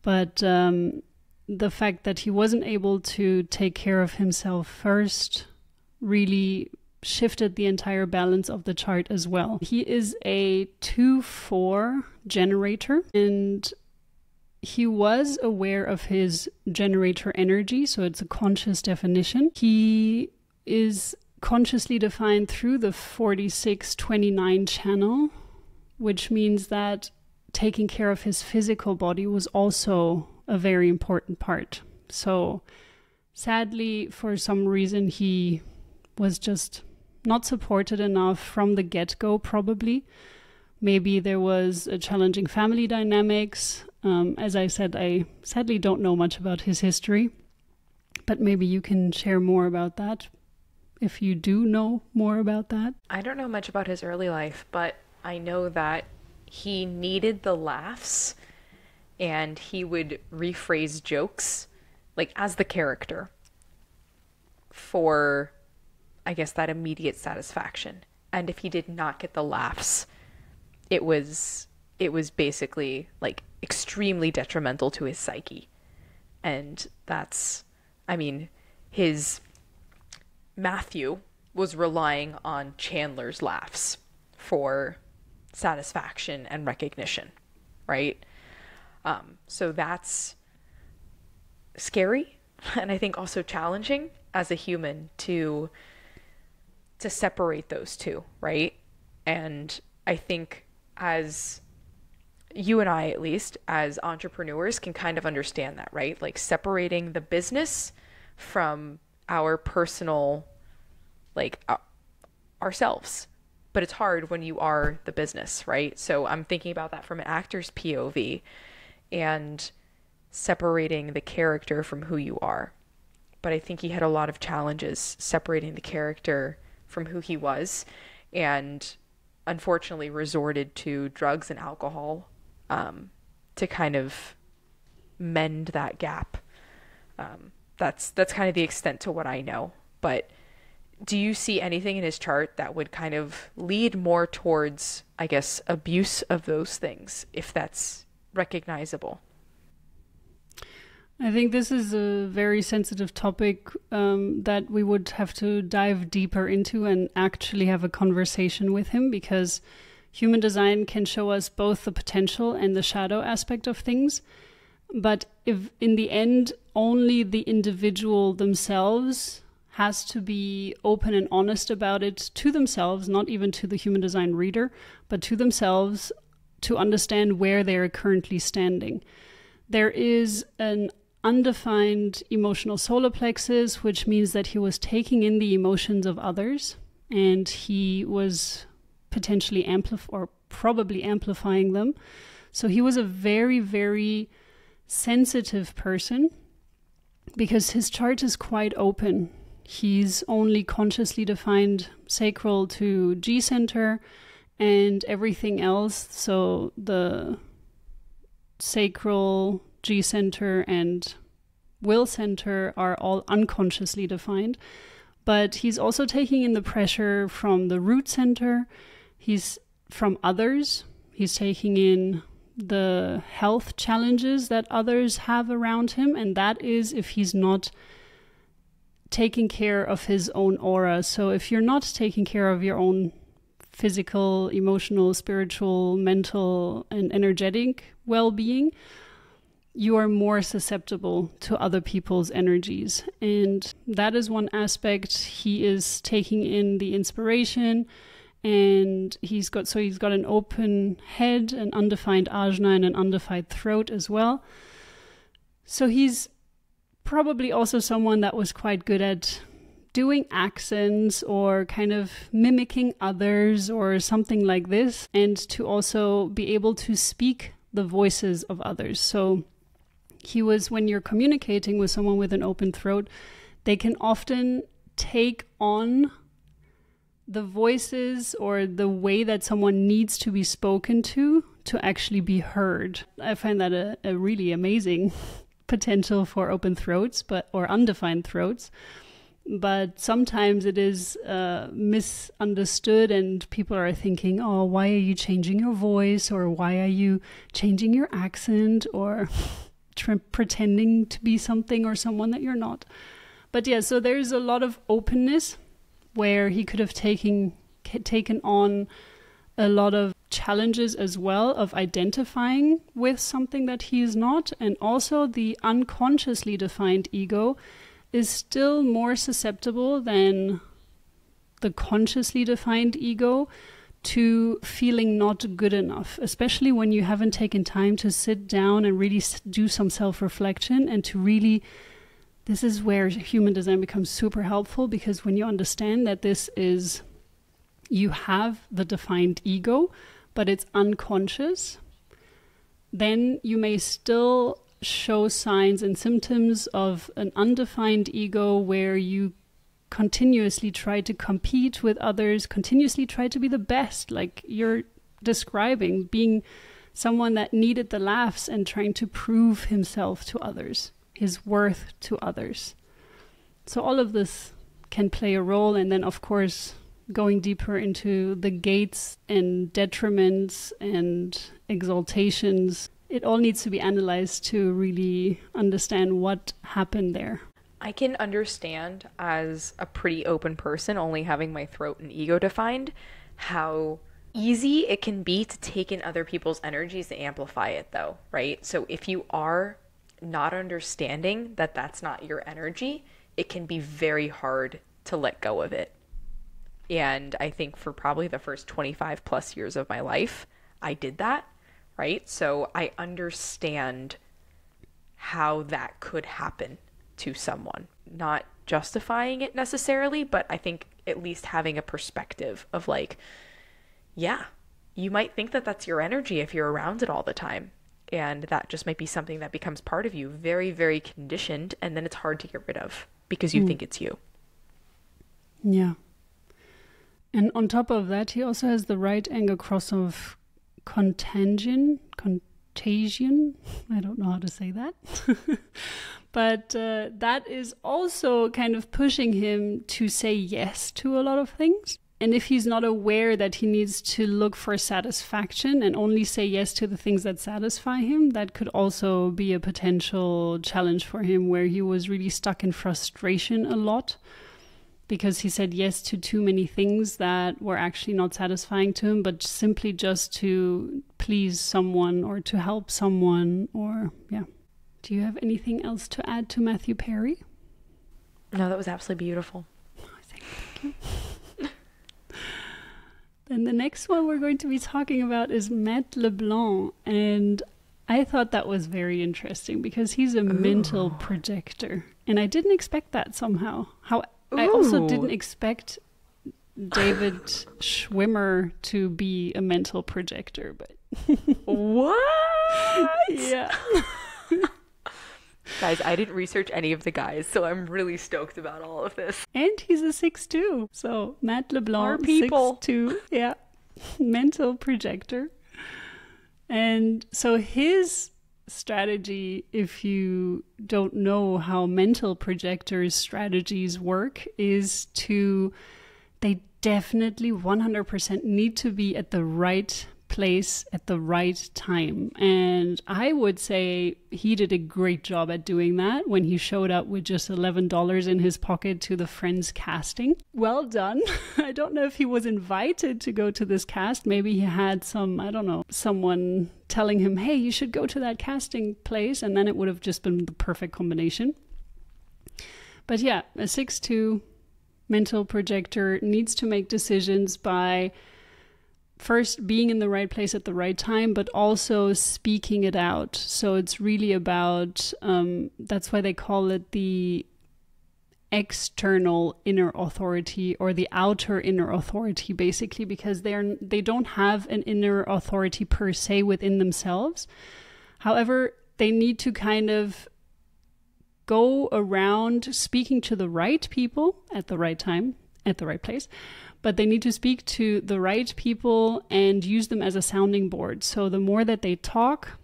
But the fact that he wasn't able to take care of himself first really shifted the entire balance of the chart as well. He is a 2-4 generator, and he was aware of his generator energy, so it's a conscious definition. He is consciously defined through the 4629 channel, which means that taking care of his physical body was also a very important part. So sadly, for some reason, he was just not supported enough from the get-go, probably. Maybe there was a challenging family dynamics. As I said, I sadly don't know much about his history, but maybe you can share more about that if you do know more about that.
I don't know much about his early life, but I know that he needed the laughs and he would rephrase jokes, like as the character, for, I guess, that immediate satisfaction. And if he did not get the laughs, it was basically like extremely detrimental to his psyche. And that's, I mean, his Mathew was relying on Chandler's laughs for satisfaction and recognition, right? So that's scary, and I think also challenging as a human to separate those two, right? And I think as you and I, at least, as entrepreneurs, can kind of understand that, right? Like separating the business from our personal, like ourselves. But it's hard when you are the business, right? So I'm thinking about that from an actor's POV and separating the character from who you are. But I think he had a lot of challenges separating the character from who he was, and unfortunately resorted to drugs and alcohol to kind of mend that gap. That's kind of the extent to what I know. But do you see anything in his chart that would kind of lead more towards, I guess, abuse of those things, if that's recognizable?
I think this is a very sensitive topic that we would have to dive deeper into and actually have a conversation with him, because human design can show us both the potential and the shadow aspect of things. But if in the end, only the individual themselves has to be open and honest about it to themselves, not even to the human design reader, but to themselves, to understand where they are currently standing. There is an undefined emotional solar plexus, which means that he was taking in the emotions of others, and he was potentially probably amplifying them. So he was a very, very sensitive person, because his chart is quite open. He's only consciously defined sacral to G center, and everything else, so the sacral, G center, and will center are all unconsciously defined. But he's also taking in the pressure from the root center. He's from others. He's taking in the health challenges that others have around him, and that is if he's not taking care of his own aura. So if you're not taking care of your own physical, emotional, spiritual, mental, and energetic well-being, you are more susceptible to other people's energies. And that is one aspect. He is taking in the inspiration, and he's got an open head, an undefined ajna, and an undefined throat as well. So he's probably also someone that was quite good at doing accents or kind of mimicking others or something like this, and to also be able to speak the voices of others. So he was, when you're communicating with someone with an open throat, they can often take on the voices or the way that someone needs to be spoken to actually be heard. I find that a really amazing potential for open throats, or undefined throats. But sometimes it is misunderstood, and people are thinking, oh, why are you changing your voice? Or why are you changing your accent? Or pretending to be something or someone that you're not. But yeah, so there's a lot of openness where he could have taken on a lot of challenges as well of identifying with something that he is not. And also the unconsciously defined ego is still more susceptible than the consciously defined ego to feeling not good enough, especially when you haven't taken time to sit down and really do some self-reflection and to really, this is where human design becomes super helpful, because when you understand that you have the defined ego, but it's unconscious, then you may still show signs and symptoms of an undefined ego where you continuously try to compete with others, continuously try to be the best, like you're describing, being someone that needed the laughs and trying to prove himself to others, his worth to others. So all of this can play a role. And then, of course, going deeper into the gates and detriments and exaltations, it all needs to be analyzed to really understand what happened there.
I can understand, as a pretty open person, only having my throat and ego defined, how easy it can be to take in other people's energies and amplify it, though, right? So if you are not understanding that that's not your energy, it can be very hard to let go of it. And I think for probably the first 25 plus years of my life, I did that, right? So I understand how that could happen to someone, not justifying it necessarily, but I think at least having a perspective of like, yeah, you might think that that's your energy if you're around it all the time. And that just might be something that becomes part of you, very, very conditioned. And then it's hard to get rid of because you think it's you.
Yeah. And on top of that, he also has the right angle cross of contagion. I don't know how to say that. But that is also kind of pushing him to say yes to a lot of things. And if he's not aware that he needs to look for satisfaction and only say yes to the things that satisfy him, that could also be a potential challenge for him, where he was really stuck in frustration a lot because he said yes to too many things that were actually not satisfying to him, but simply just to please someone or to help someone, or yeah. Do you have anything else to add to Mathew Perry?
No, that was absolutely beautiful.
Thank you. Then the next one we're going to be talking about is Matt LeBlanc. And I thought that was very interesting because he's a mental projector. And I didn't expect that somehow. I also didn't expect David Schwimmer to be a mental projector. But
what?
Yeah.
Guys, I didn't research any of the guys, so I'm really stoked about all of this.
And he's a 6'2". So Matt LeBlanc, 6'2", yeah, mental projector. And so his strategy, if you don't know how mental projectors' strategies work, is they definitely 100% need to be at the right place at the right time. And I would say he did a great job at doing that when he showed up with just $11 in his pocket to the Friends casting. Well done. I don't know if he was invited to go to this cast. Maybe he had someone telling him, hey, you should go to that casting place, and then it would have just been the perfect combination. But yeah, a 6'2" mental projector needs to make decisions by first being in the right place at the right time, but also speaking it out. So it's really about, that's why they call it the external inner authority, or the outer inner authority, basically, because they don't have an inner authority per se within themselves. However, they need to kind of go around speaking to the right people at the right time at the right place, but they need to speak to the right people and use them as a sounding board. So the more that they talk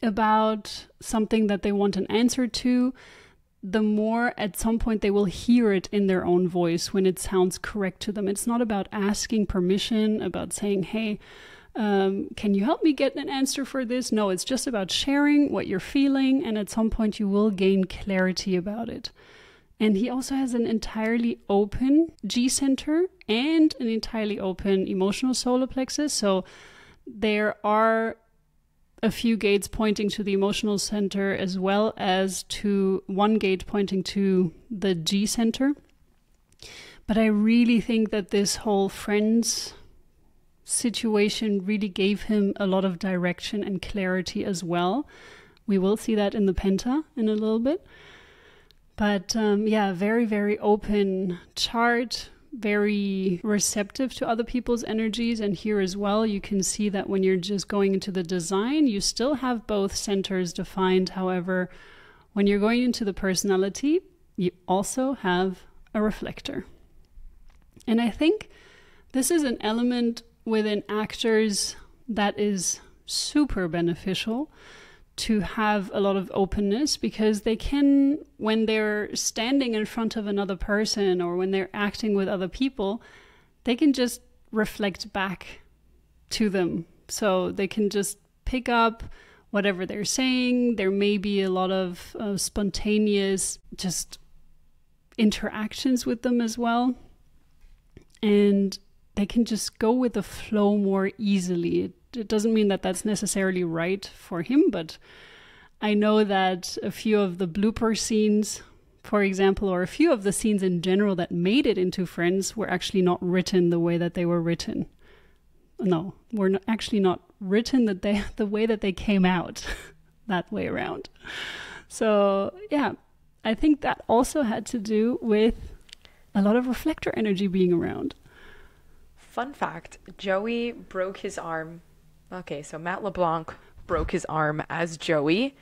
about something that they want an answer to, the more at some point they will hear it in their own voice when it sounds correct to them. It's not about asking permission, about saying, hey, can you help me get an answer for this? No, it's just about sharing what you're feeling, and at some point you will gain clarity about it. And he also has an entirely open G center and an entirely open emotional solar plexus. So there are a few gates pointing to the emotional center, as well as to one gate pointing to the G center. But I really think that this whole friends situation really gave him a lot of direction and clarity as well. We will see that in the Penta in a little bit. But very, very open chart, very receptive to other people's energies. And here as well, you can see that when you're just going into the design, you still have both centers defined. However, when you're going into the personality, you also have a reflector. And I think this is an element within actors that is super beneficial to have a lot of openness, because they can, when they're standing in front of another person or when they're acting with other people, they can just reflect back to them. So they can just pick up whatever they're saying. There may be a lot of spontaneous just interactions with them as well. And they can just go with the flow more easily. It doesn't mean that that's necessarily right for him, but I know that a few of the blooper scenes, for example, or a few of the scenes in general that made it into Friends were actually not written the way that they were written. No, were actually not written the way that they came out, that way around. So yeah, I think that also had to do with a lot of reflector energy being around.
Fun fact, Joey broke his arm. Okay, so Matt LeBlanc broke his arm as Joey.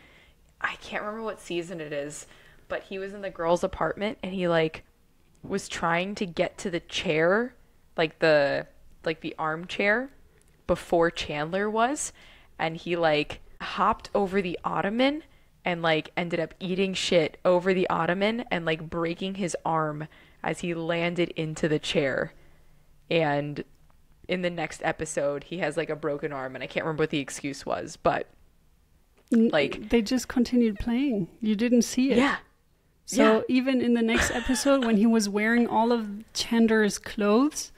I can't remember what season it is, but he was in the girls' apartment and he was trying to get to the chair, like the armchair before Chandler was, and he hopped over the ottoman and ended up eating shit over the ottoman and breaking his arm as he landed into the chair. And in the next episode, he has a broken arm, and I can't remember what the excuse was, but
they just continued playing. You didn't see it.
Yeah.
So even in the next episode, when he was wearing all of Chandler's clothes,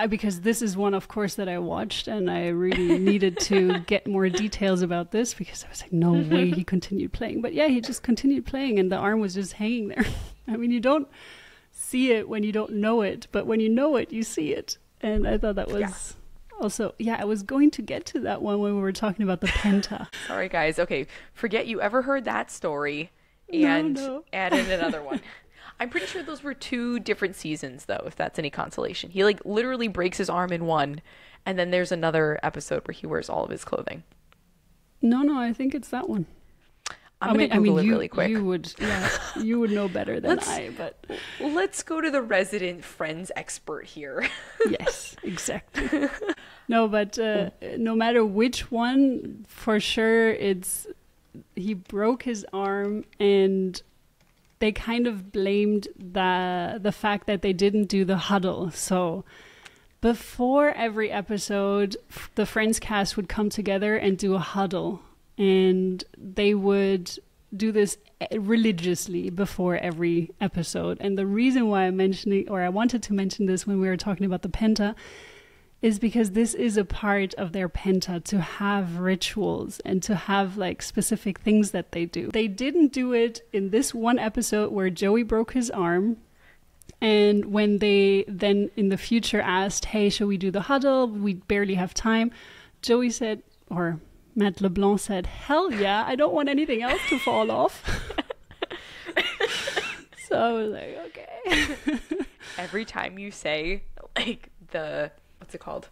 because this is one, of course, that I watched, and I really needed to get more details about this, because I was like, no way he continued playing. But yeah, he just continued playing, and the arm was just hanging there. I mean, you don't see it when you don't know it, but when you know it, you see it. And I thought that was also, I was going to get to that one when we were talking about the Penta.
Sorry, guys. Okay, forget you ever heard that story and add in another one. I'm pretty sure those were 2 different seasons, though, if that's any consolation. He literally breaks his arm in one, and then there's another episode where he wears all of his clothing.
No, I think it's that one.
I'm going to Google it really quick.
You would know better than I, but...
Let's go to the resident Friends expert here.
Yes, exactly. No, but no matter which one, for sure, he broke his arm, and they kind of blamed the fact that they didn't do the huddle. So before every episode, the Friends cast would come together and do a huddle. And they would do this religiously before every episode. And the reason why I wanted to mention this when we were talking about the Penta, is because this is a part of their Penta, to have rituals and to have specific things that they do. They didn't do it in this one episode where Joey broke his arm. And when they then in the future asked, hey, shall we do the huddle? We barely have time. Joey said, or Matt LeBlanc said, hell yeah, I don't want anything else to fall off. So I was like, okay.
Every time you say, what's it called?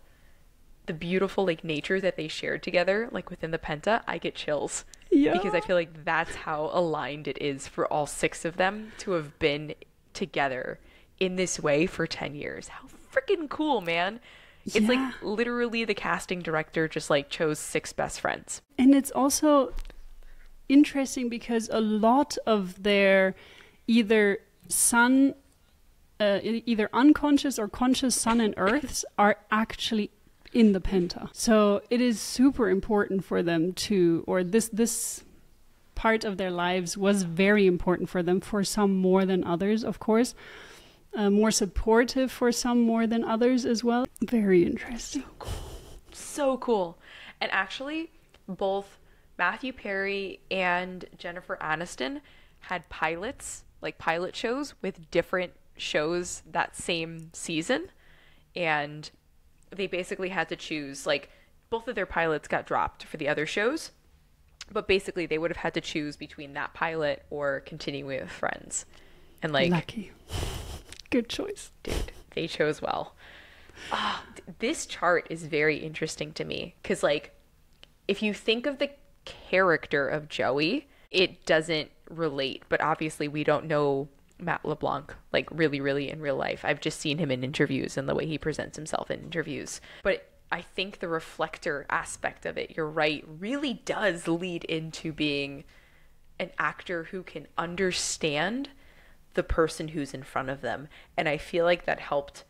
The beautiful, nature that they shared together, within the Penta, I get chills. Yeah. Because I feel like that's how aligned it is for all 6 of them to have been together in this way for 10 years. How freaking cool, man. It's like literally the casting director just like chose 6 best friends.
And it's also interesting because a lot of their either unconscious or conscious sun and earths are actually in the Penta. So it is super important for them to, or this part of their lives was very important for them, for some more than others, of course. More supportive for some more than others as well. Very interesting.
So cool. And actually, both Mathew Perry and Jennifer Aniston had pilots, like pilot shows with different shows that same season. And they basically had to choose, like, both of their pilots got dropped for the other shows, but basically they would have had to choose between that pilot or continuing with Friends. And like,
lucky. Good choice.
Dude, they chose well. Oh, this chart is very interesting to me because, like, if you think of the character of Joey, it doesn't relate, but obviously we don't know Matt LeBlanc, like, really in real life. I've just seen him in interviews and the way he presents himself in interviews. But I think the reflector aspect of it, you're right, really does lead into being an actor who can understand the person who's in front of them. And I feel like that helped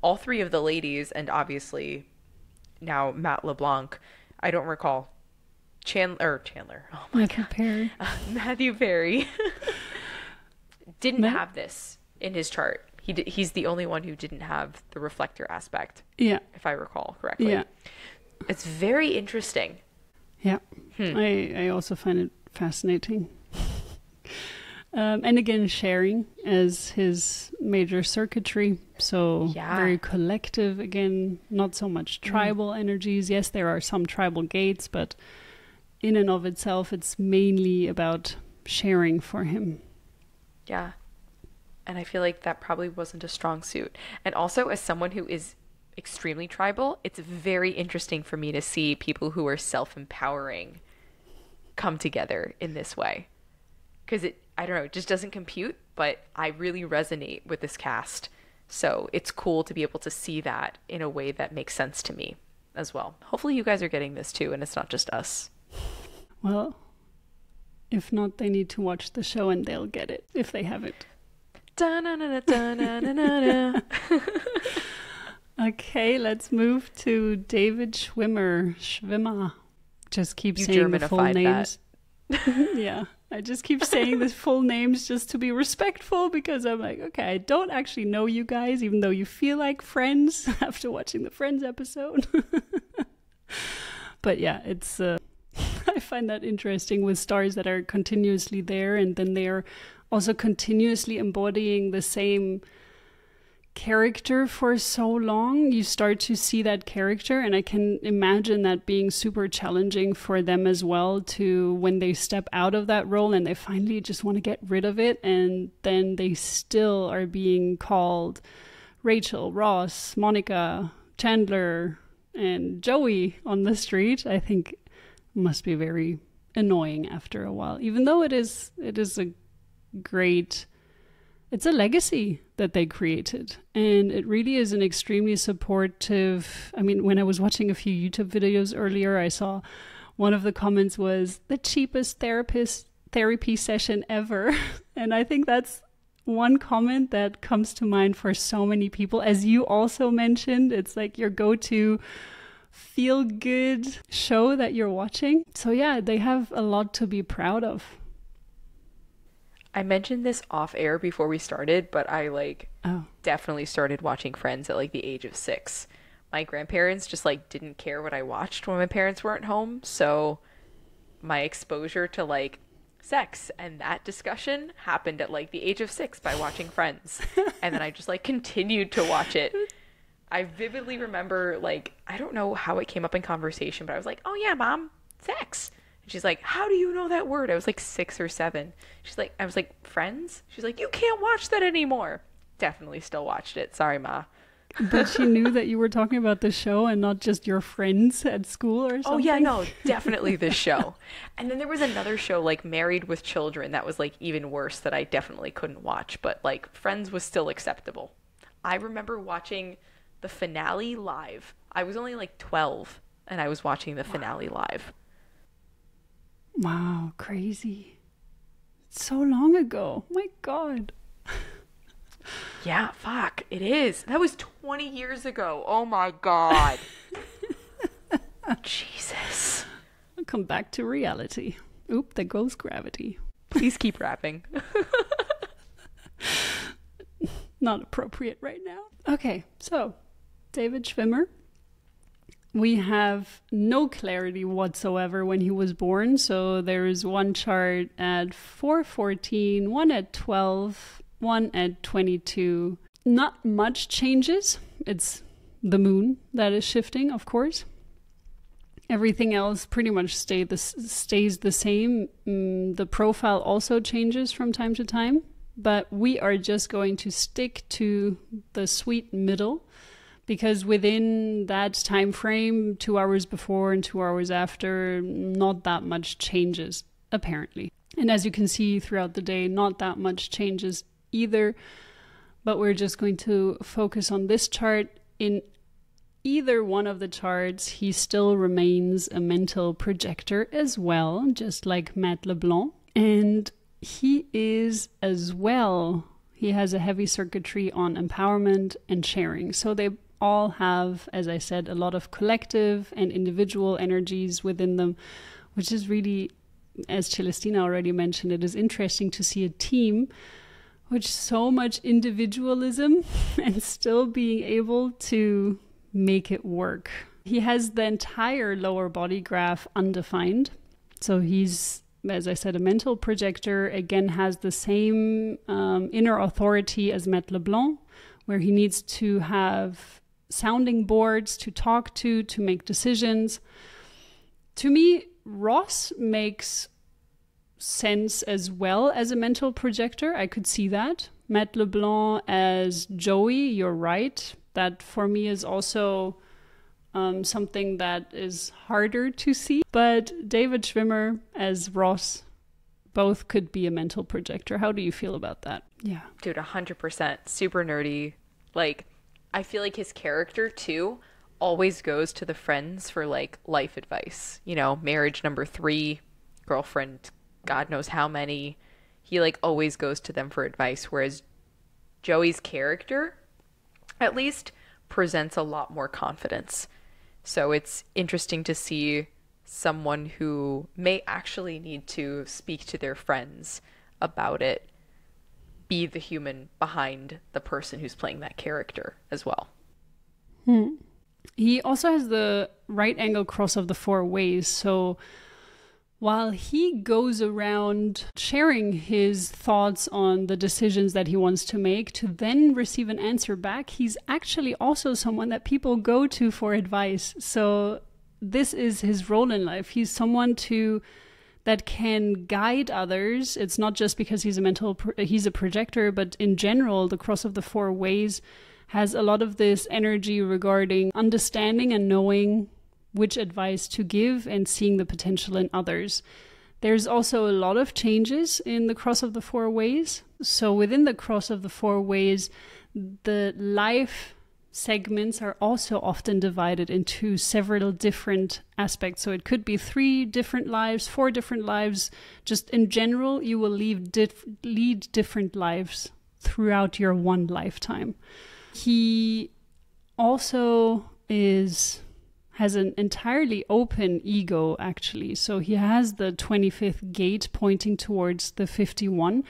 all 3 of the ladies, and obviously now Matt LeBlanc. I don't recall Chandler. Oh my
Mathew
God.
Perry.
Mathew Perry didn't have this in his chart. He's the only one who didn't have the reflector aspect. Yeah. If I recall correctly. Yeah. It's very interesting.
Yeah. I also find it fascinating. And again, sharing as his major circuitry. So very collective, again, not so much tribal energies. Yes, there are some tribal gates, but in and of itself, it's mainly about sharing for him.
Yeah. And I feel like that probably wasn't a strong suit. And also, as someone who is extremely tribal, it's very interesting for me to see people who are self-empowering come together in this way. Because I don't know, it just doesn't compute, but I really resonate with this cast. So it's cool to be able to see that in a way that makes sense to me as well. Hopefully you guys are getting this too, and it's not just us.
Well, if not, they need to watch the show and they'll get it if they haven't. Okay, let's move to David Schwimmer. Just keep saying the full names. Yeah, I just keep saying the full names just to be respectful, because I'm like, okay, I don't actually know you guys, even though you feel like friends after watching the Friends episode. But yeah, it's I find that interesting with stars that are continuously there, and then they're also continuously embodying the same character for so long. You start to see that character, and I can imagine that being super challenging for them as well, to when they step out of that role and they finally just want to get rid of it, and then they still are being called Rachel, Ross, Monica, Chandler, and Joey on the street. I think it must be very annoying after a while, even though it is a great, it's a legacy that they created, and it really is an extremely supportive. I mean, when I was watching a few YouTube videos earlier, I saw one of the comments was the cheapest therapy session ever. And I think that's one comment that comes to mind for so many people. As you also mentioned, it's like your go-to feel good show that you're watching. So yeah, they have a lot to be proud of.
I mentioned this off air before we started, but I definitely started watching Friends at like the age of 6. My grandparents just like didn't care what I watched when my parents weren't home. So my exposure to like sex and that discussion happened at like the age of 6 by watching Friends. And then I just like continued to watch it. I vividly remember, like, I don't know how it came up in conversation, but I was like, oh yeah, Mom, sex. She's like, how do you know that word? I was like 6 or 7. She's like, I was like, Friends? She's like, you can't watch that anymore. Definitely still watched it. Sorry, Ma.
But she knew that you were talking about the show and not just your friends at school or something.
Oh yeah, no, definitely this show. And then there was another show like Married with Children that was like even worse that I definitely couldn't watch, but like Friends was still acceptable. I remember watching the finale live. I was only like 12 and I was watching the finale live.
Wow, crazy. So long ago. My God.
Yeah, fuck, it is. That was 20 years ago. Oh my God. Jesus.
I'll come back to reality. Oop, there goes gravity.
Please keep rapping.
Not appropriate right now. Okay, so David Schwimmer. We have no clarity whatsoever when he was born. So there is one chart at 4:14, one at 12, one at 22. Not much changes. It's the moon that is shifting, of course. Everything else pretty much stays the same. The profile also changes from time to time, but we are just going to stick to the sweet middle, because within that time frame, 2 hours before and 2 hours after, not that much changes, apparently. And as you can see throughout the day, not that much changes either, but we're just going to focus on this chart. In either one of the charts, he still remains a mental projector as well, just like Matt LeBlanc. And he is as well, he has a heavy circuitry on empowerment and sharing. So they all have, as I said, a lot of collective and individual energies within them, which is really, as Celestina already mentioned, it is interesting to see a team with so much individualism and still being able to make it work. He has the entire lower body graph undefined. So he's, as I said, a mental projector, again, has the same inner authority as Matt LeBlanc, where he needs to have sounding boards to talk to make decisions. To me, Ross makes sense as well as a mental projector. I could see that. Matt LeBlanc as Joey, you're right. That for me is also something that is harder to see. But David Schwimmer as Ross, both could be a mental projector. How do you feel about that? Yeah.
Dude, 100%. Super nerdy. Like, I feel like his character, too, always goes to the friends for, like, life advice. You know, marriage number 3, girlfriend, God knows how many. He, like, always goes to them for advice. Whereas Joey's character, at least, presents a lot more confidence. So it's interesting to see someone who may actually need to speak to their friends about it be the human behind the person who's playing that character as well.
He also has the right angle cross of the 4 ways. So while he goes around sharing his thoughts on the decisions that he wants to make to then receive an answer back, he's actually also someone that people go to for advice. So this is his role in life. He's someone that can guide others. It's not just because he's a projector, but in general, the cross of the 4 ways has a lot of this energy regarding understanding and knowing which advice to give and seeing the potential in others. There's also a lot of changes in the cross of the 4 ways. So within the cross of the 4 ways, the life segments are also often divided into several different aspects. So it could be 3 different lives, 4 different lives. Just in general, you will lead different lives throughout your one lifetime. He also has an entirely open ego, actually. So he has the 25th gate pointing towards the 51.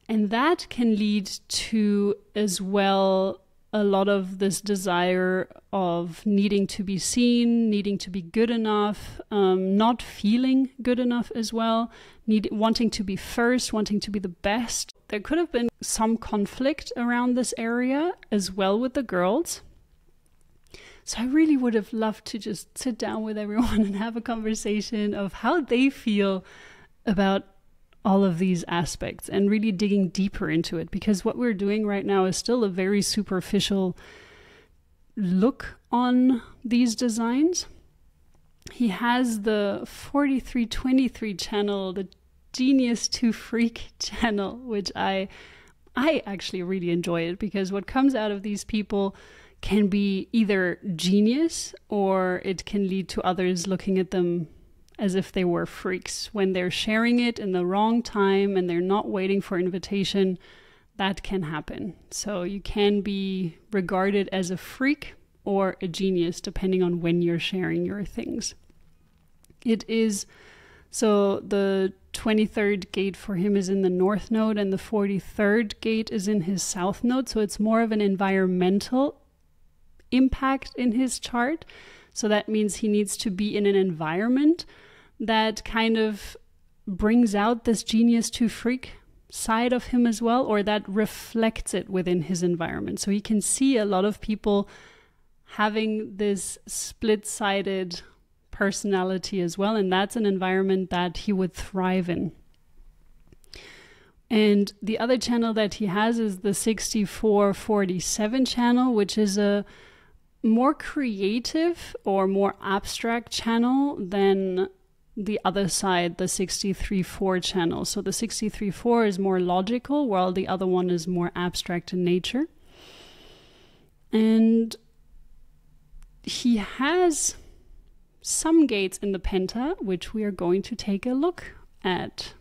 And that can lead to, as well, a lot of this desire of needing to be seen, needing to be good enough, not feeling good enough as well, wanting to be first, wanting to be the best. There could have been some conflict around this area as well with the girls. So I really would have loved to just sit down with everyone and have a conversation of how they feel about all of these aspects and really digging deeper into it, because what we're doing right now is still a very superficial look on these designs. He has the 4323 channel, the Genius to Freak channel, which I actually really enjoy it, because what comes out of these people can be either genius, or it can lead to others looking at them as if they were freaks. When they're sharing it in the wrong time and they're not waiting for invitation, that can happen. So you can be regarded as a freak or a genius, depending on when you're sharing your things. So the 23rd gate for him is in the north node, and the 43rd gate is in his south node. So it's more of an environmental impact in his chart. So that means he needs to be in an environment that kind of brings out this genius to freak side of him as well, or that reflects it within his environment. So he can see a lot of people having this split-sided personality as well, and that's an environment that he would thrive in. And the other channel that he has is the 6447 channel, which is a more creative or more abstract channel than the other side, the 63-4 channel. So the 63-4 is more logical, while the other one is more abstract in nature. And he has some gates in the Penta, which we are going to take a look at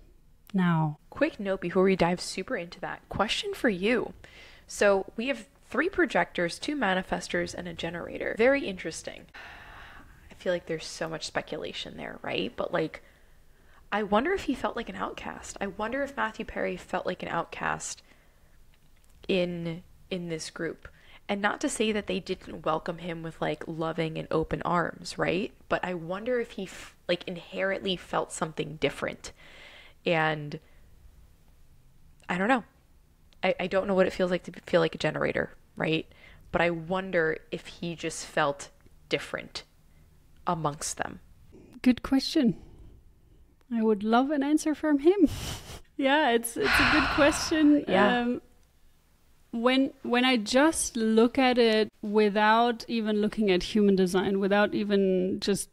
now.
Quick note before we dive super into that. Question for you. So we have 3 projectors, 2 manifestors, and a generator. Very interesting. I feel like there's so much speculation there, right? But like, I wonder if he felt like an outcast. I wonder if Mathew Perry felt like an outcast in this group. And not to say that they didn't welcome him with like loving and open arms, right? But I wonder if he like inherently felt something different. And I don't know. I don't know what it feels like to feel like a generator, right? But I wonder if he just felt different amongst them.
Good question. I would love an answer from him. Yeah, it's a good question.
Yeah.
When I just look at it without even looking at human design, without even just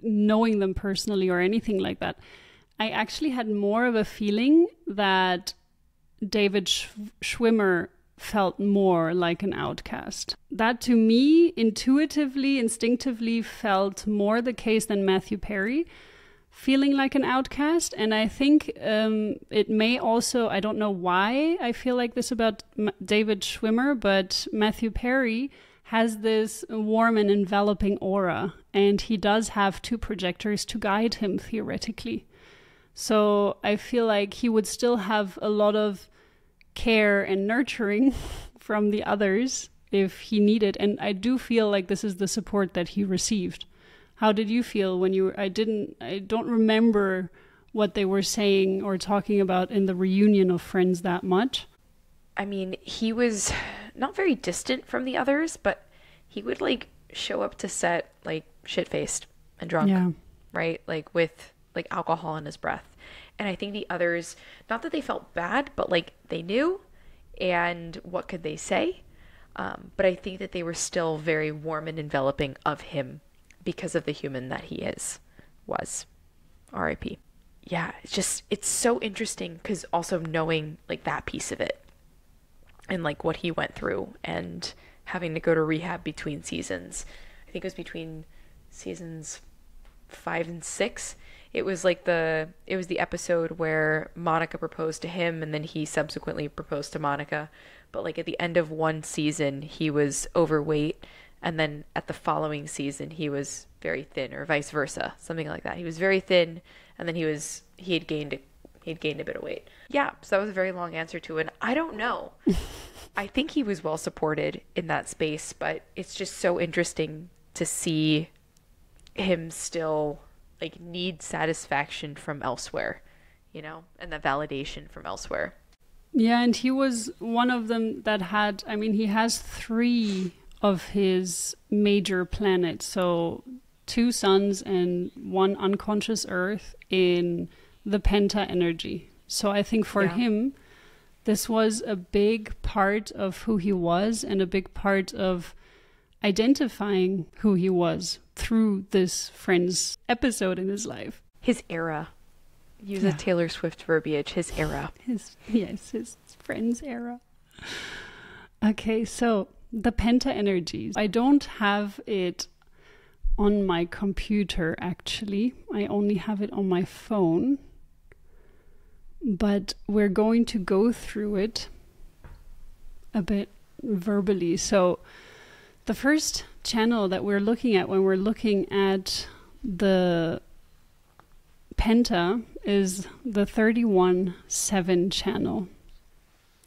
knowing them personally or anything like that, I actually had more of a feeling that David Schwimmer felt more like an outcast. That to me, intuitively, instinctively felt more the case than Mathew Perry feeling like an outcast. And I think it may also, I don't know why I feel like this about David Schwimmer, but Mathew Perry has this warm and enveloping aura, and he does have 2 projectors to guide him theoretically. So I feel like he would still have a lot of care and nurturing from the others if he needed. And I do feel like this is the support that he received. How did you feel when you were, I don't remember what they were saying or talking about in the reunion of Friends that much.
I mean, he was not very distant from the others, but he would like show up to set like shit-faced and drunk, right? Like with like alcohol in his breath. And I think the others, not that they felt bad, but like they knew, and what could they say? But I think that they were still very warm and enveloping of him because of the human that he was. R.I.P. Yeah, it's so interesting, because also knowing like that piece of it and like what he went through and having to go to rehab between seasons. I think it was between seasons 5 and 6. It was the episode where Monica proposed to him, and then he subsequently proposed to Monica. But like at the end of one season, he was overweight, and then at the following season, he was very thin, or vice versa, something like that. He was very thin, and then he had gained a bit of weight. Yeah, so that was a very long answer to it. And I don't know. I think he was well supported in that space, but it's just so interesting to see him still like need satisfaction from elsewhere, and the validation from elsewhere.
Yeah, and he was one of them that had, he has 3 of his major planets. So 2 suns and 1 unconscious Earth in the Penta energy. So I think for him, this was a big part of who he was, and a big part of, identifying who he was through this Friends episode in his life.
His era. Use a Taylor Swift verbiage, his era.
His Friends era. Okay, so the Penta energies. I don't have it on my computer, actually. I only have it on my phone. But we're going to go through it a bit verbally. So the first channel that we're looking at when we're looking at the Penta is the 31-7 channel.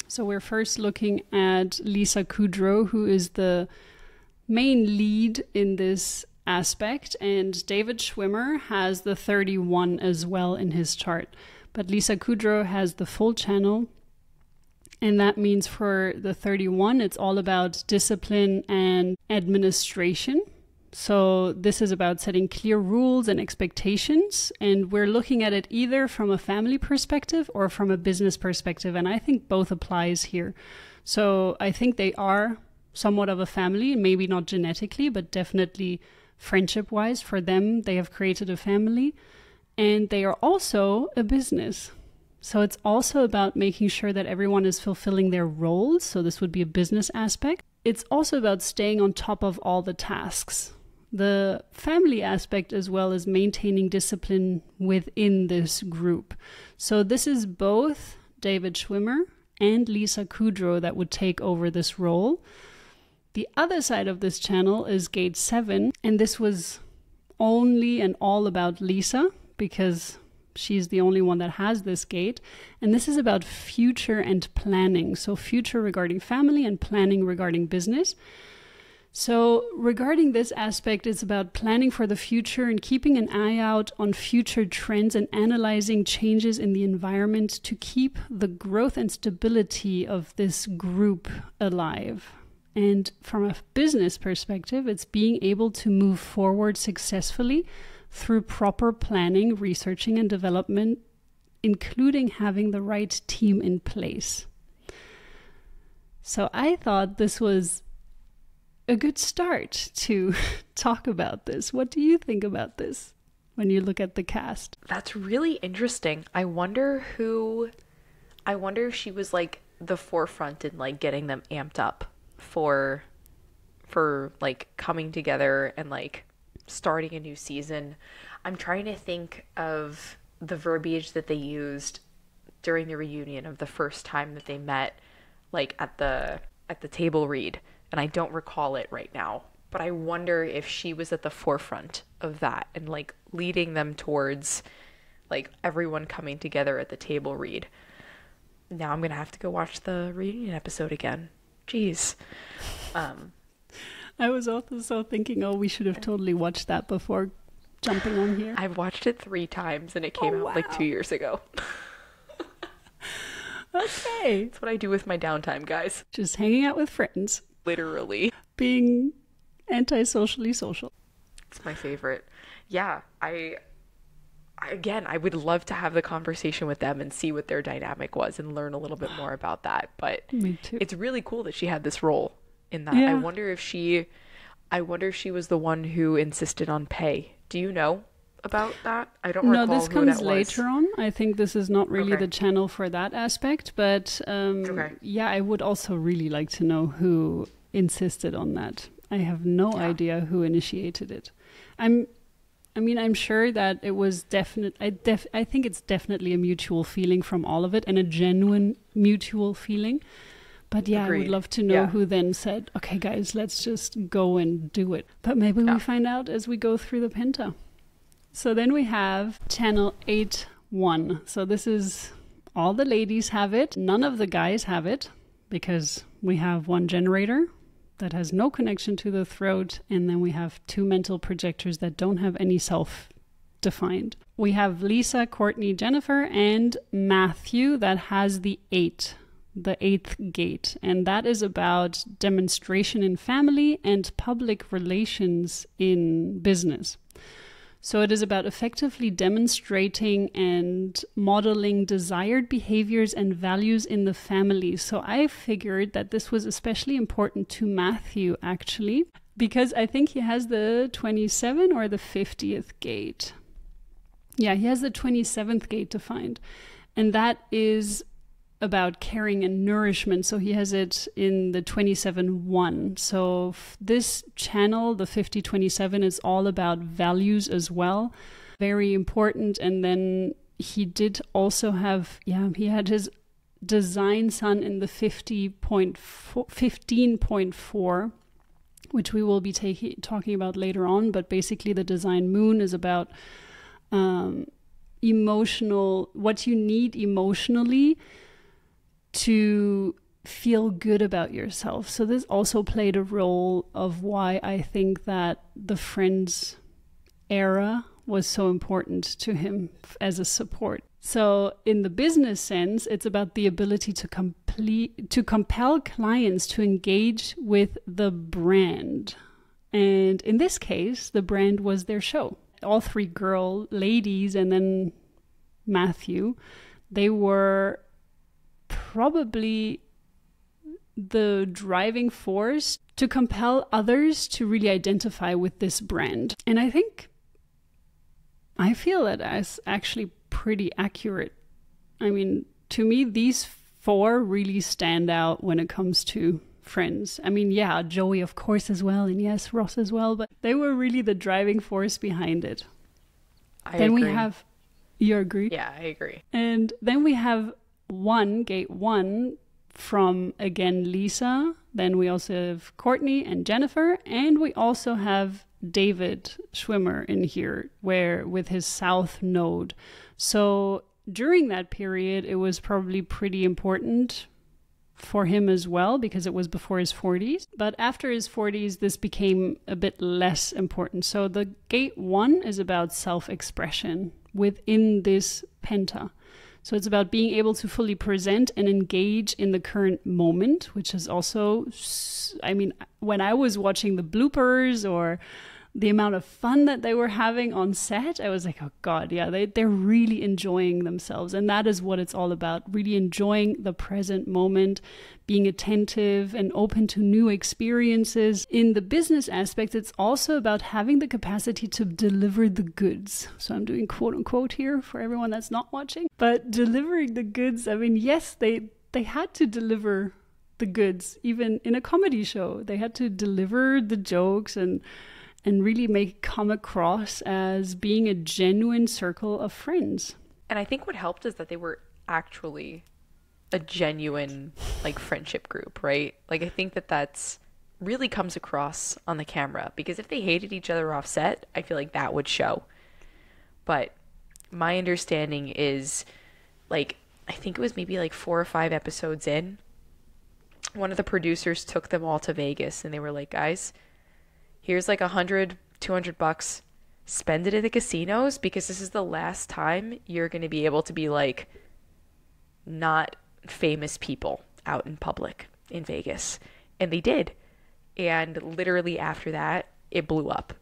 So we're first looking at Lisa Kudrwo, who is the main lead in this aspect, and David Schwimmer has the 31 as well in his chart. But Lisa Kudrwo has the full channel, and that means for the 31, it's all about discipline and administration. So this is about setting clear rules and expectations, and we're looking at it either from a family perspective or from a business perspective, and I think both applies here. So I think they are somewhat of a family, maybe not genetically, but definitely friendship-wise. For them, they have created a family, and they are also a business. So it's also about making sure that everyone is fulfilling their roles. So this would be a business aspect. It's also about staying on top of all the tasks. The family aspect as well as maintaining discipline within this group. So this is both David Schwimmer and Lisa Kudrwo that would take over this role. The other side of this channel is Gate 7, and this was only and all about Lisa because she's the only one that has this gate. And this is about future and planning. So future regarding family and planning regarding business. So regarding this aspect, it's about planning for the future and keeping an eye out on future trends and analyzing changes in the environment to keep the growth and stability of this group alive. And from a business perspective, it's being able to move forward successfully through proper planning, researching, and development, including having the right team in place. So I thought this was a good start to talk about this. What do you think about this when you look at the cast?
That's really interesting. I wonder if she was like the forefront in like getting them amped up for like coming together and like starting a new season. I'm trying to think of the verbiage that they used during the reunion of the first time that they met, like at the table read, and I don't recall it right now, but I wonder if she was at the forefront of that and like leading them towards like everyone coming together at the table read. Now I'm gonna have to go watch the reunion episode again. Jeez.
I was also thinking, we should have totally watched that before jumping on here.
I've watched it 3 times and it came out like 2 years ago.
Okay.
That's what I do with my downtime, guys.
Just hanging out with friends.
Literally.
Being anti-socially social.
It's my favorite. Yeah, I would love to have the conversation with them and see what their dynamic was and learn a little bit more about that. But
me too.
It's really cool that she had this role in that.
Yeah.
I wonder if she was the one who insisted on pay. Do you know about that? I don't recall who that was.
No, this comes later on. I think this is not really the channel for that aspect. But yeah, I would also really like to know who insisted on that. I have no idea who initiated it. I'm sure that it was definite. I think it's definitely a mutual feeling from all of it and a genuine mutual feeling. But yeah, Agreed. I would love to know who then said, okay, guys, let's just go and do it. But maybe we find out as we go through the Penta. So then we have channel 8-1. So this is all the ladies have it. None of the guys have it because we have one generator that has no connection to the throat. And then we have 2 mental projectors that don't have any self-defined. We have Lisa, Courtney, Jennifer, and Mathew that has the 8. The 8th gate, and that is about demonstration in family and public relations in business. So it is about effectively demonstrating and modeling desired behaviors and values in the family. So I figured that this was especially important to Mathew, actually. because I think he has the 27 or the 50th gate. Yeah, he has the 27th gate defined. And that is about caring and nourishment. So he has it in the 27-1. So this channel, the 50-27, is all about values as well. Very important. And then he did also have, he had his design sun in the 15.4, which we will be talking about later on. But basically the design moon is about emotional, what you need emotionally to feel good about yourself. So this also played a role of why I think that the Friends era was so important to him as a support. So in the business sense, it's about the ability to compel clients to engage with the brand. And in this case, the brand was their show. All three ladies and then Mathew, they were probably the driving force to compel others to really identify with this brand. And I feel that as actually pretty accurate. I mean, to me, these four really stand out when it comes to Friends. I mean, yeah, Joey, of course, as well. And yes, Ross as well. But they were really the driving force behind it.
I agree.
You agree?
Yeah, I agree.
And then we have gate one from, again, Lisa. Then we also have Courtney and Jennifer. And we also have David Schwimmer in here, with his south node. So during that period, it was probably pretty important for him as well, because it was before his 40s. But after his 40s, this became a bit less important. So the gate one is about self-expression within this Penta. So it's about being able to fully present and engage in the current moment, which is also, I mean, when I was watching the bloopers or the amount of fun that they were having on set, I was like, oh God, yeah, they're really enjoying themselves. And that is what it's all about, really enjoying the present moment, being attentive and open to new experiences. In the business aspect, it's also about having the capacity to deliver the goods. So I'm doing quote unquote here for everyone that's not watching. But delivering the goods, I mean, yes, they had to deliver the goods. Even in a comedy show, they had to deliver the jokes and really come across as being a genuine circle of friends.
And I think what helped is that they were actually a genuine, like, friendship group, right? Like, I think that's really comes across on the camera, because if they hated each other off set, I feel like that would show. But my understanding is, like, I think it was maybe like 4 or 5 episodes in, one of the producers took them all to Vegas and they were like, guys, here's like $100-$200, spend it in the casinos, because this is the last time you're going to be able to be like not famous people out in public in Vegas. And they did. And literally after that, it blew up.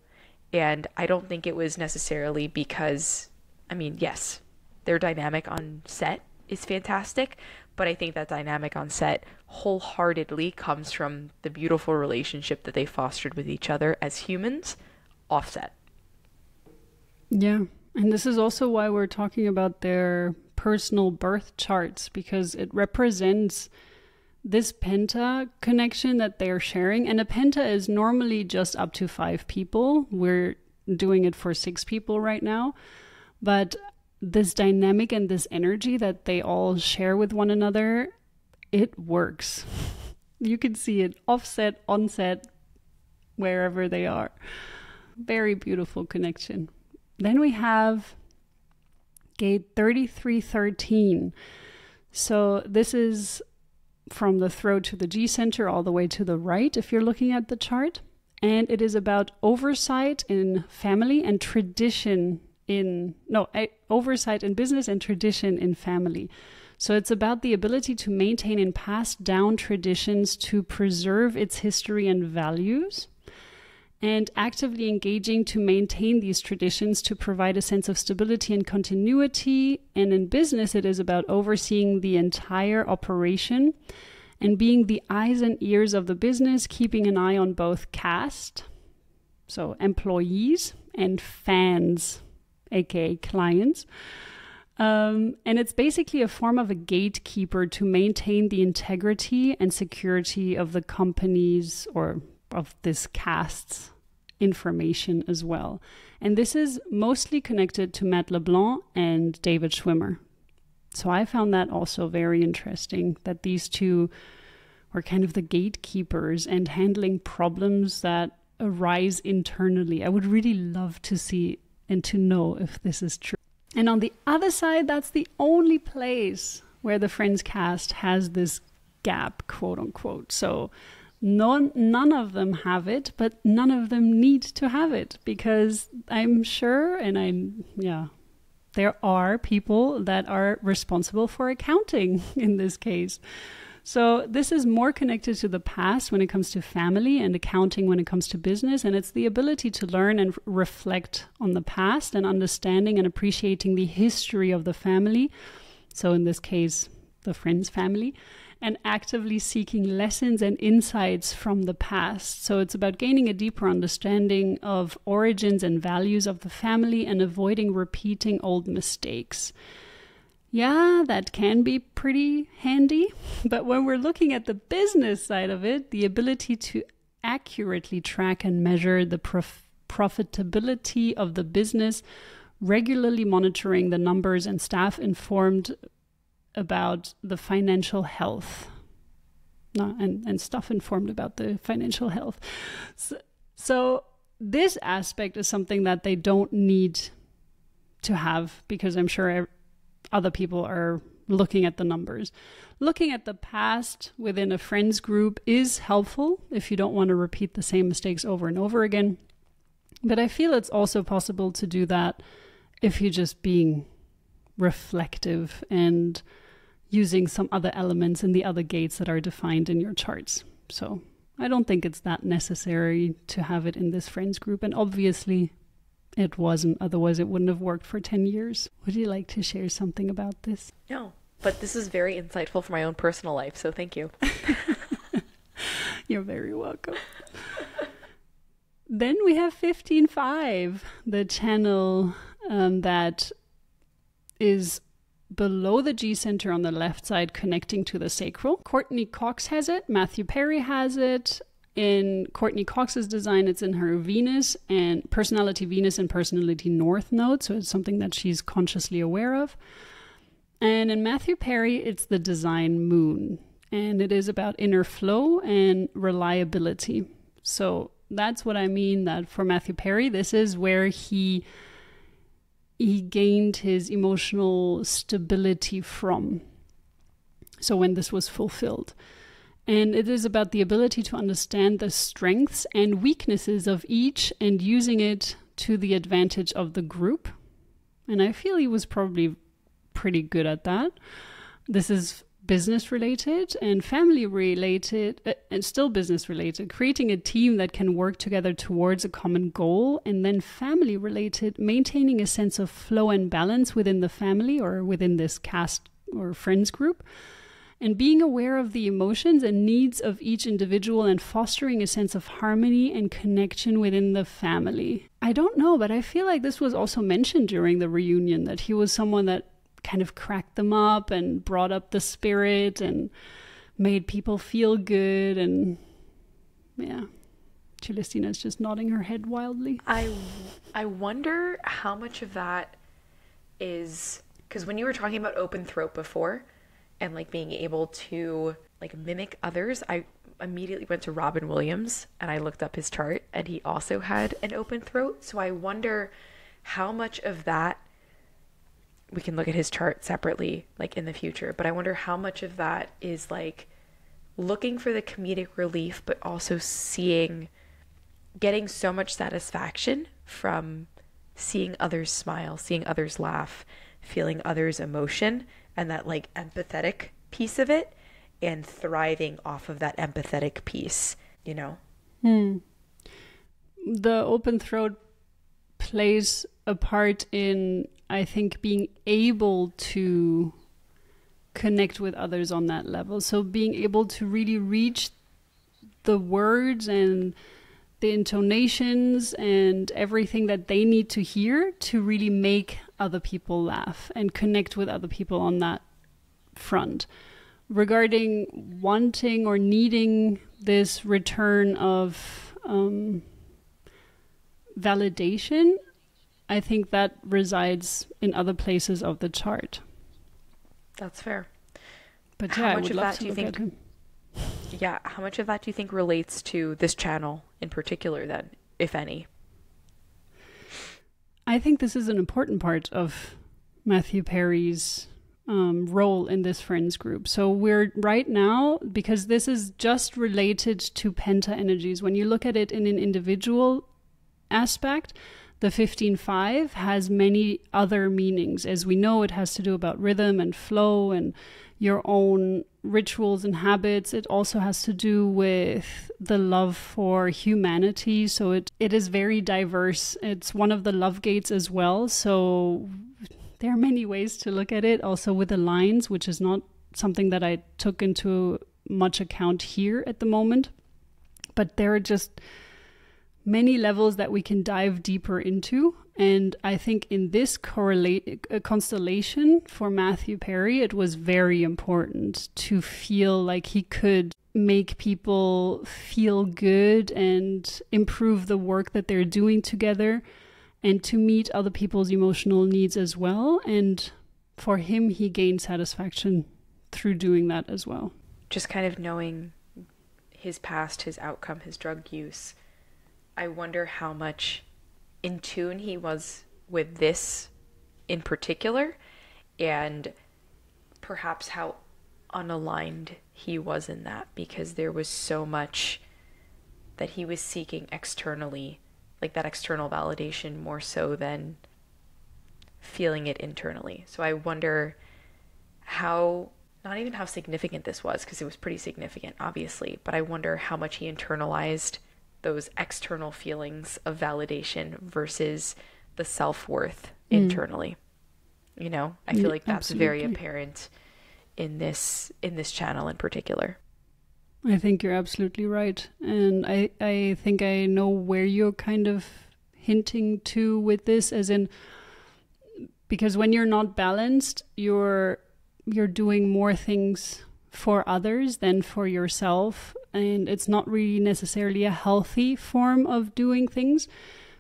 And I don't think it was necessarily because, I mean, yes, their dynamic on set is fantastic, but I think that dynamic on set wholeheartedly comes from the beautiful relationship that they fostered with each other as humans off set.
Yeah. And this is also why we're talking about their personal birth charts, because it represents this Penta connection that they're sharing. And a Penta is normally just up to 5 people. We're doing it for 6 people right now. But this dynamic and this energy that they all share with one another, it works. You can see it offset, onset, wherever they are. Very beautiful connection. Then we have gate 3313. So this is from the throat to the G center all the way to the right, if you're looking at the chart. And it is about oversight in family and tradition oversight in business and tradition in family. So it's about the ability to maintain and pass down traditions to preserve its history and values, and actively engaging to maintain these traditions to provide a sense of stability and continuity. And in business, it is about overseeing the entire operation and being the eyes and ears of the business, keeping an eye on both cast, so employees, and fans, aka clients. And it's basically a form of a gatekeeper to maintain the integrity and security of the company's or of this cast's information as well. And this is mostly connected to Matt LeBlanc and David Schwimmer. So I found that also very interesting, that these two were kind of the gatekeepers and handling problems that arise internally. I would really love to see and to know if this is true. And on the other side, that's the only place where the Friends cast has this gap, quote unquote. So none of them have it, but none of them need to have it, because I'm sure, there are people that are responsible for accounting in this case. So this is more connected to the past when it comes to family, and accounting when it comes to business. And it's the ability to learn and reflect on the past and understanding and appreciating the history of the family. So in this case, the Friends family, and actively seeking lessons and insights from the past. So it's about gaining a deeper understanding of origins and values of the family and avoiding repeating old mistakes. Yeah, that can be pretty handy. But when we're looking at the business side of it, the ability to accurately track and measure the profitability of the business, regularly monitoring the numbers and staff informed about the financial health. And stuff informed about the financial health. So this aspect is something that they don't need to have, because I'm sure other people are looking at the numbers. Looking at the past within a friends group is helpful if you don't want to repeat the same mistakes over and over again. But I feel it's also possible to do that if you're just being reflective and using some other elements in the other gates that are defined in your charts. So I don't think it's that necessary to have it in this friends group. And obviously it wasn't, otherwise it wouldn't have worked for 10 years. Would you like to share something about this?
No, but this is very insightful for my own personal life, so thank you.
You're very welcome. Then we have 15.5, the channel that is below the G center on the left side, connecting to the sacral. Courtney Cox has it, Mathew Perry has it. In Courtney Cox's design, it's in her Venus and personality North node, so it's something that she's consciously aware of. And in Mathew Perry, it's the design moon, and it is about inner flow and reliability. So that's what I mean, that for Mathew Perry, this is where he gained his emotional stability from. So when this was fulfilled. And it is about the ability to understand the strengths and weaknesses of each and using it to the advantage of the group. And I feel he was probably pretty good at that. This is business related and family related, and still business related, creating a team that can work together towards a common goal. And then family related, maintaining a sense of flow and balance within the family or within this cast or friends group. And being aware of the emotions and needs of each individual and fostering a sense of harmony and connection within the family. I don't know, but I feel like this was also mentioned during the reunion, that he was someone that kind of cracked them up and brought up the spirit and made people feel good. And yeah, Celestina is just nodding her head wildly.
I wonder how much of that is, because when you were talking about open throat before, and like being able to like mimic others, I immediately went to Robin Williams and I looked up his chart, and he also had an open throat. So I wonder how much of that, we can look at his chart separately like in the future, but I wonder how much of that is like looking for the comedic relief, but also getting so much satisfaction from seeing others smile, seeing others laugh, feeling others' emotion, and that like empathetic piece of it, and thriving off of that empathetic piece, you know?
The open throat plays a part in, I think, being able to connect with others on that level. So being able to really reach the words and the intonations and everything that they need to hear to really make other people laugh and connect with other people on that front. Regarding wanting or needing this return of validation, I think that resides in other places of the chart.
That's fair.
But yeah, I would love to look at him.
Yeah, how much of that do you think relates to this channel in particular then, if any?
I think this is an important part of Mathew Perry's role in this friends group. So we're right now, because this is just related to Penta energies, when you look at it in an individual aspect, the 15-5 has many other meanings. As we know, it has to do about rhythm and flow and your own rituals and habits. It also has to do with the love for humanity. So it is very diverse. It's one of the love gates as well. So there are many ways to look at it. Also with the lines, which is not something that I took into much account here at the moment. But there are just many levels that we can dive deeper into. And I think in this constellation for Mathew Perry, it was very important to feel like he could make people feel good and improve the work that they're doing together, and to meet other people's emotional needs as well. And for him, he gained satisfaction through doing that as well.
Just kind of knowing his past, his outcome, his drug use, I wonder how much in tune he was with this in particular, and perhaps how unaligned he was in that, because there was so much that he was seeking externally, like that external validation more so than feeling it internally. So I wonder how, not even how significant this was, because it was pretty significant, obviously, but I wonder how much he internalized those external feelings of validation versus the self-worth internally. You know, I feel like that's
absolutely.
very apparent in this channel in particular.
I think you're absolutely right. And I think I know where you're kind of hinting to with this, as in, because when you're not balanced, you're doing more things for others than for yourself. And it's not really necessarily a healthy form of doing things,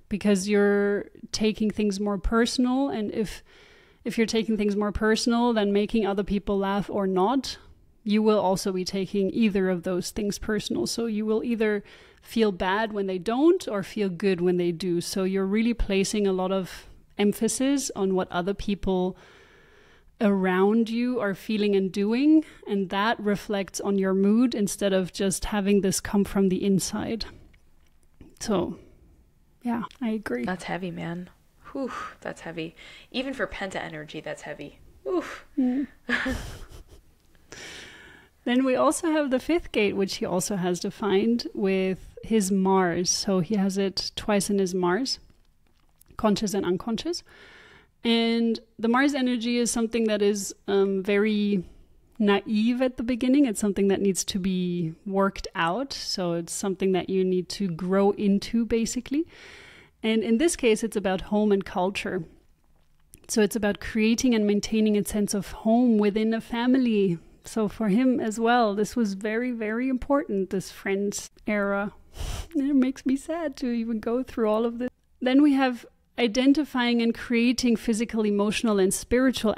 because you're taking things more personal. And if you're taking things more personal than making other people laugh or not, you will also be taking either of those things personal. So you will either feel bad when they don't or feel good when they do. So you're really placing a lot of emphasis on what other people around you are feeling and doing, and that reflects on your mood instead of just having this come from the inside. So yeah, I agree.
That's heavy, man. Whew, that's heavy. Even for Penta energy, that's heavy. Oof.
Then we also have the 5th gate, which he also has defined with his Mars. So he has it twice in his Mars, conscious and unconscious. And the Mars energy is something that is very naive at the beginning. It's something that needs to be worked out. So it's something that you need to grow into, basically. And in this case, it's about home and culture. So it's about creating and maintaining a sense of home within a family. So for him as well, this was very, very important, this Friends era. It makes me sad to even go through all of this. Then we have identifying and creating physical, emotional, and spiritual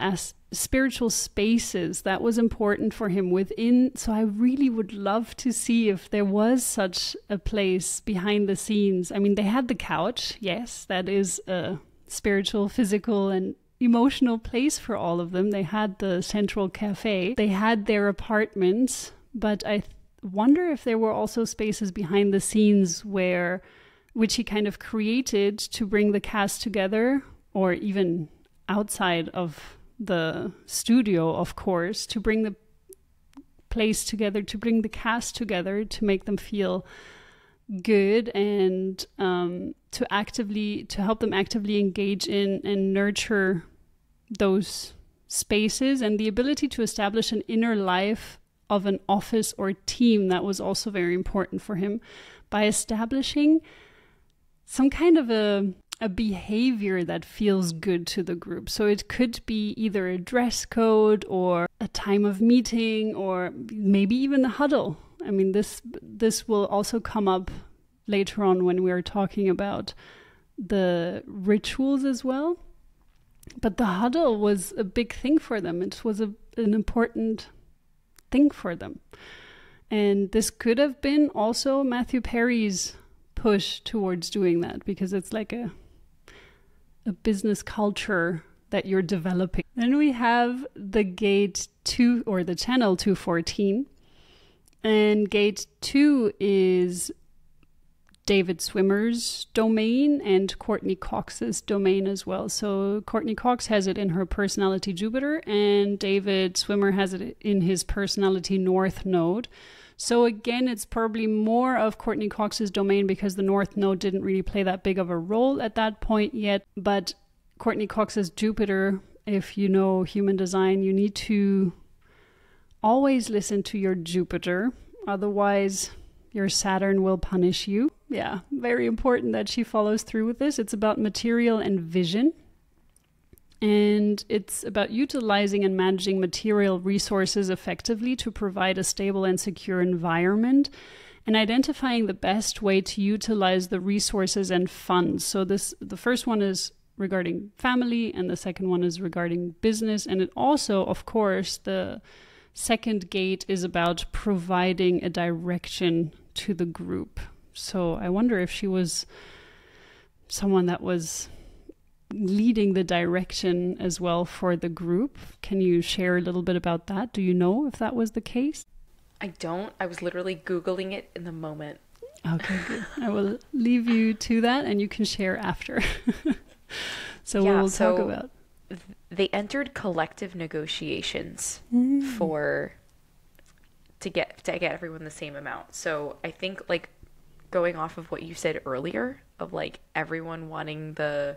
spaces. That was important for him within. So I really would love to see if there was such a place behind the scenes. I mean, they had the couch. Yes, that is a spiritual, physical, and emotional place for all of them. They had the central cafe. They had their apartments. But I wonder if there were also spaces behind the scenes which he kind of created to bring the cast together, or even outside of the studio, of course, to bring the place together, to bring the cast together, to make them feel good, and to help them actively engage in and nurture those spaces and the ability to establish an inner life of an office or team. That was also very important for him, by establishing some kind of a behavior that feels good to the group. So it could be either a dress code or a time of meeting, or maybe even the huddle. I mean, this will also come up later on when we are talking about the rituals as well. But the huddle was a big thing for them. It was an important thing for them. And this could have been also Mathew Perry's push towards doing that, because it's like a business culture that you're developing. Then we have the gate 2, or the channel 214. And gate 2 is David Schwimmer's domain and Courtney Cox's domain as well. So Courtney Cox has it in her personality Jupiter, and David Schwimmer has it in his personality North Node. So again, it's probably more of Courtney Cox's domain, because the North Node didn't really play that big of a role at that point yet. But Courtney Cox's Jupiter, if you know human design, you need to always listen to your Jupiter. Otherwise, your Saturn will punish you. Yeah, very important that she follows through with this. It's about material and vision. And it's about utilizing and managing material resources effectively to provide a stable and secure environment, and identifying the best way to utilize the resources and funds. So the first one is regarding family, and the second one is regarding business. And it also, of course, the second gate is about providing a direction to the group. So I wonder if she was someone that was leading the direction as well for the group. Can you share a little bit about that? Do you know if that was the case?
I don't. I was literally Googling it in the moment.
Okay, good. I will leave you to that, and you can share after. So we'll talk about.
They entered collective negotiations to get everyone the same amount. So I think, like, going off of what you said earlier, of like everyone wanting the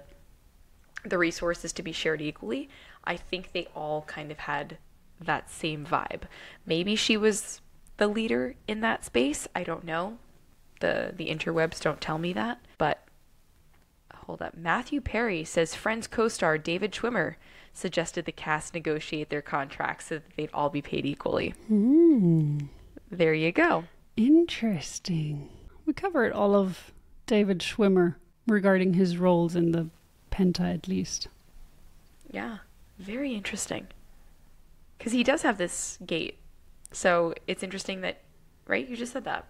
resources to be shared equally, I think they all kind of had that same vibe. Maybe she was the leader in that space. I don't know. The interwebs don't tell me that. But hold up. Mathew Perry says Friends co-star David Schwimmer suggested the cast negotiate their contracts so that they'd all be paid equally. There you go.
Interesting. We covered all of David Schwimmer regarding his roles in the Penta, at least.
Yeah, very interesting. Because he does have this gate. So it's interesting that, right? You just said that.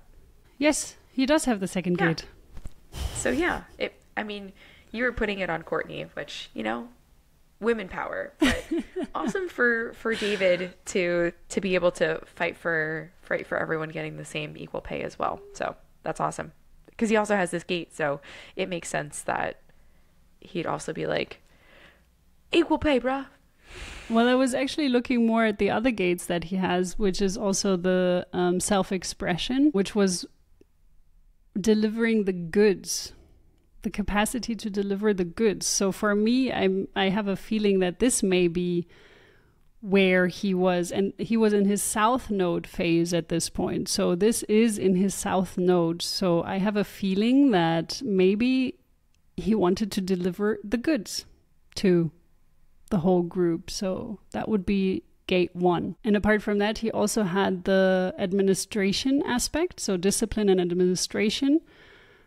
Yes, he does have the second gate.
So yeah, I mean, you were putting it on Courtney, which, you know, women power. But awesome for David to be able to fight for everyone getting the same equal pay as well. So that's awesome. Because he also has this gate, so it makes sense that he'd also be like, equal pay, bruh.
Well, I was actually looking more at the other gates that he has, which is also the self-expression, which was delivering the goods, the capacity to deliver the goods. So for me, I have a feeling that this may be where he was, and he was in his South Node phase at this point. So this is in his South Node. So I have a feeling that maybe he wanted to deliver the goods to the whole group. So that would be gate 1. And apart from that, he also had the administration aspect, so discipline and administration,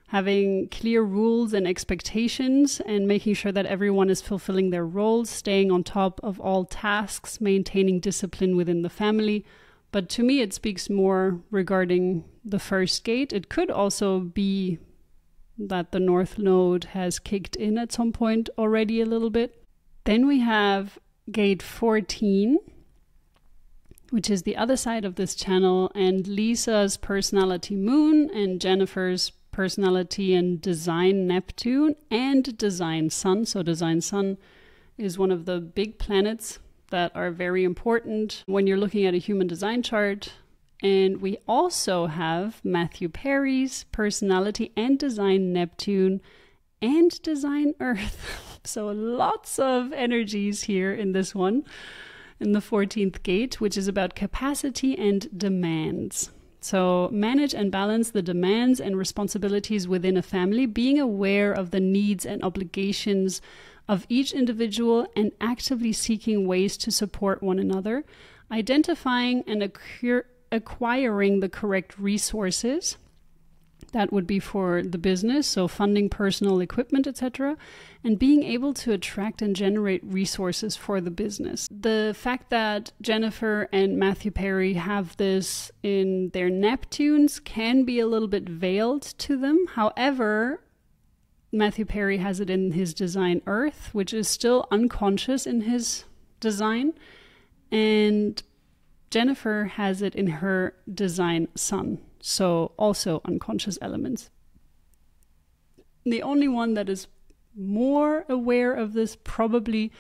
having clear rules and expectations and making sure that everyone is fulfilling their roles, staying on top of all tasks, maintaining discipline within the family. But to me, it speaks more regarding the first gate. It could also be that the North Node has kicked in at some point already a little bit. Then we have gate 14, which is the other side of this channel, and Lisa's personality Moon and Jennifer's personality and design Neptune and design Sun. So design Sun is one of the big planets that are very important when you're looking at a human design chart. And we also have Mathew Perry's personality and design Neptune and design Earth. So lots of energies here in this one, in the 14th gate, which is about capacity and demands. So manage and balance the demands and responsibilities within a family, being aware of the needs and obligations of each individual and actively seeking ways to support one another, identifying and acquiring the correct resources. That would be for the business, so funding personal equipment, etc., and being able to attract and generate resources for the business. The fact that Jennifer and Mathew Perry have this in their Neptunes can be a little bit veiled to them. However, Mathew Perry has it in his design Earth, which is still unconscious in his design, and Jennifer has it in her design Sun. So also unconscious elements. The only one that is more aware of this probably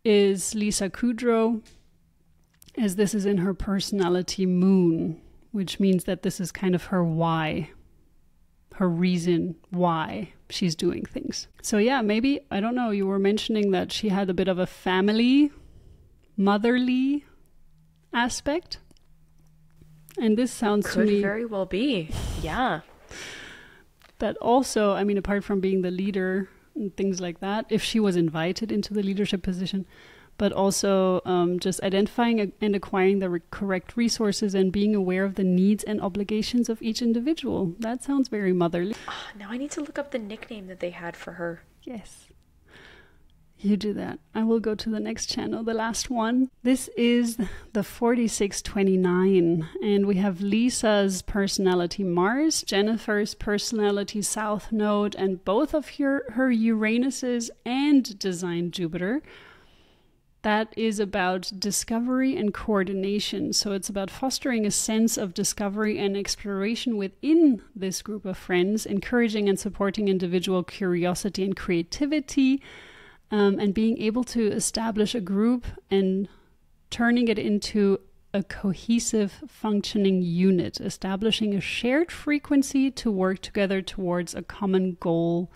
is Lisa Kudrwo, as this is in her personality Moon, which means that this is kind of her why, her reason why she's doing things. So yeah, maybe, I don't know, you were mentioning that she had a bit of a family, motherly aspect. And this sounds to me...
Could very well be, yeah.
That also, I mean, apart from being the leader and things like that, if she was invited into the leadership position, but also just identifying and acquiring the correct resources and being aware of the needs and obligations of each individual. That sounds very motherly.
Now I need to look up the nickname that they had for her.
Yes. You do that. I will go to the next channel, the last one. This is the 4629, and we have Lisa's personality Mars, Jennifer's personality South Node, and both of her Uranuses and design Jupiter. That is about discovery and coordination. So it's about fostering a sense of discovery and exploration within this group of friends, encouraging and supporting individual curiosity and creativity, and being able to establish a group and turning it into a cohesive functioning unit, establishing a shared frequency to work together towards a common goal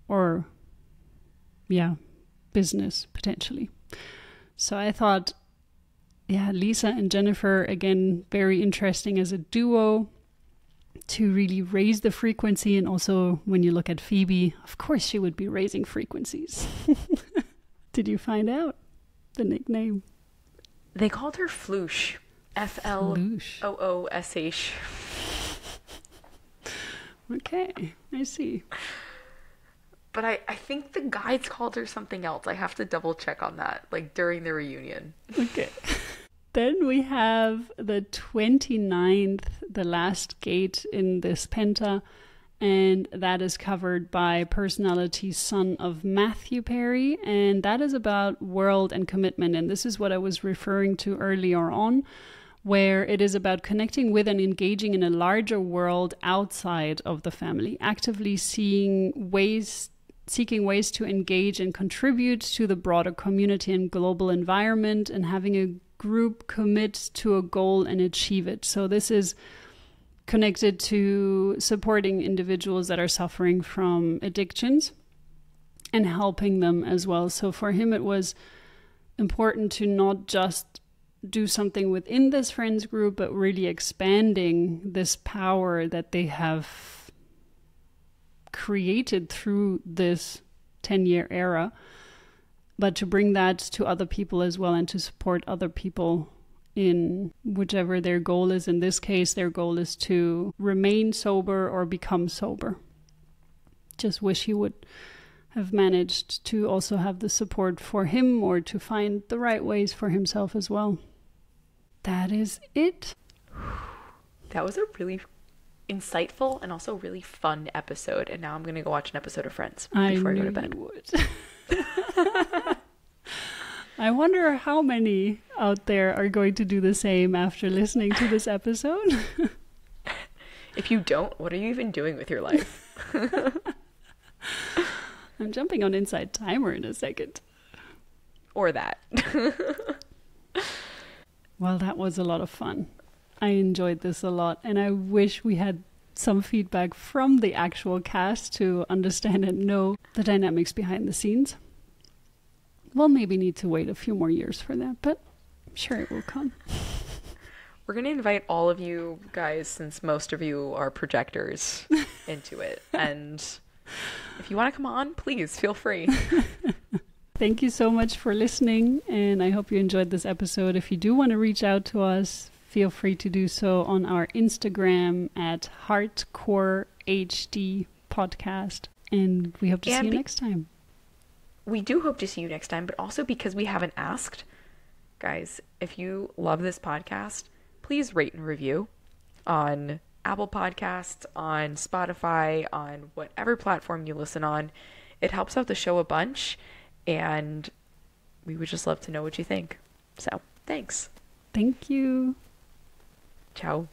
or, business potentially. So I thought, Lisa and Jennifer, again, very interesting as a duo to really raise the frequency. And also when you look at Phoebe, of course she would be raising frequencies. Did you find out the nickname?
They called her Floosh. F-L-O-O-S-H.
Okay, I see.
But I think the guides called her something else. I have to double check on that, like during the reunion.
Okay. Then we have the 29th, the last gate in this Penta, and that is covered by personality Son of Mathew Perry, and that is about world and commitment. And this is what I was referring to earlier on, where it is about connecting with and engaging in a larger world outside of the family, actively seeking ways to engage and contribute to the broader community and global environment, and having a group commit to a goal and achieve it. So this is connected to supporting individuals that are suffering from addictions and helping them as well. So for him, it was important to not just do something within this friends group, but really expanding this power that they have created through this 10-year era, but to bring that to other people as well and to support other people in whichever their goal is. In this case, their goal is to remain sober or become sober. Just wish he would have managed to also have the support for him, or to find the right ways for himself as well. That is it.
That was a really insightful and also really fun episode. And now I'm going to go watch an episode of Friends before I go to bed.
I wonder how many out there are going to do the same after listening to this episode.
If you don't, what are you even doing with your life?
I'm jumping on Inside Timer in a second.
Or that.
Well, that was a lot of fun. I enjoyed this a lot, and I wish we had some feedback from the actual cast to understand and know the dynamics behind the scenes. We'll maybe need to wait a few more years for that, but I'm sure it will come.
We're going to invite all of you guys, since most of you are projectors, into it. And if you want to come on, please feel free.
Thank you so much for listening, and I hope you enjoyed this episode. If you do want to reach out to us, feel free to do so on our Instagram at Hardcore HD Podcast. And we hope to see you next time.
We do hope to see you next time, but also because we haven't asked, guys, if you love this podcast, please rate and review on Apple Podcasts, on Spotify, on whatever platform you listen on. It helps out the show a bunch, and we would just love to know what you think. So, thanks.
Thank you.
Ciao.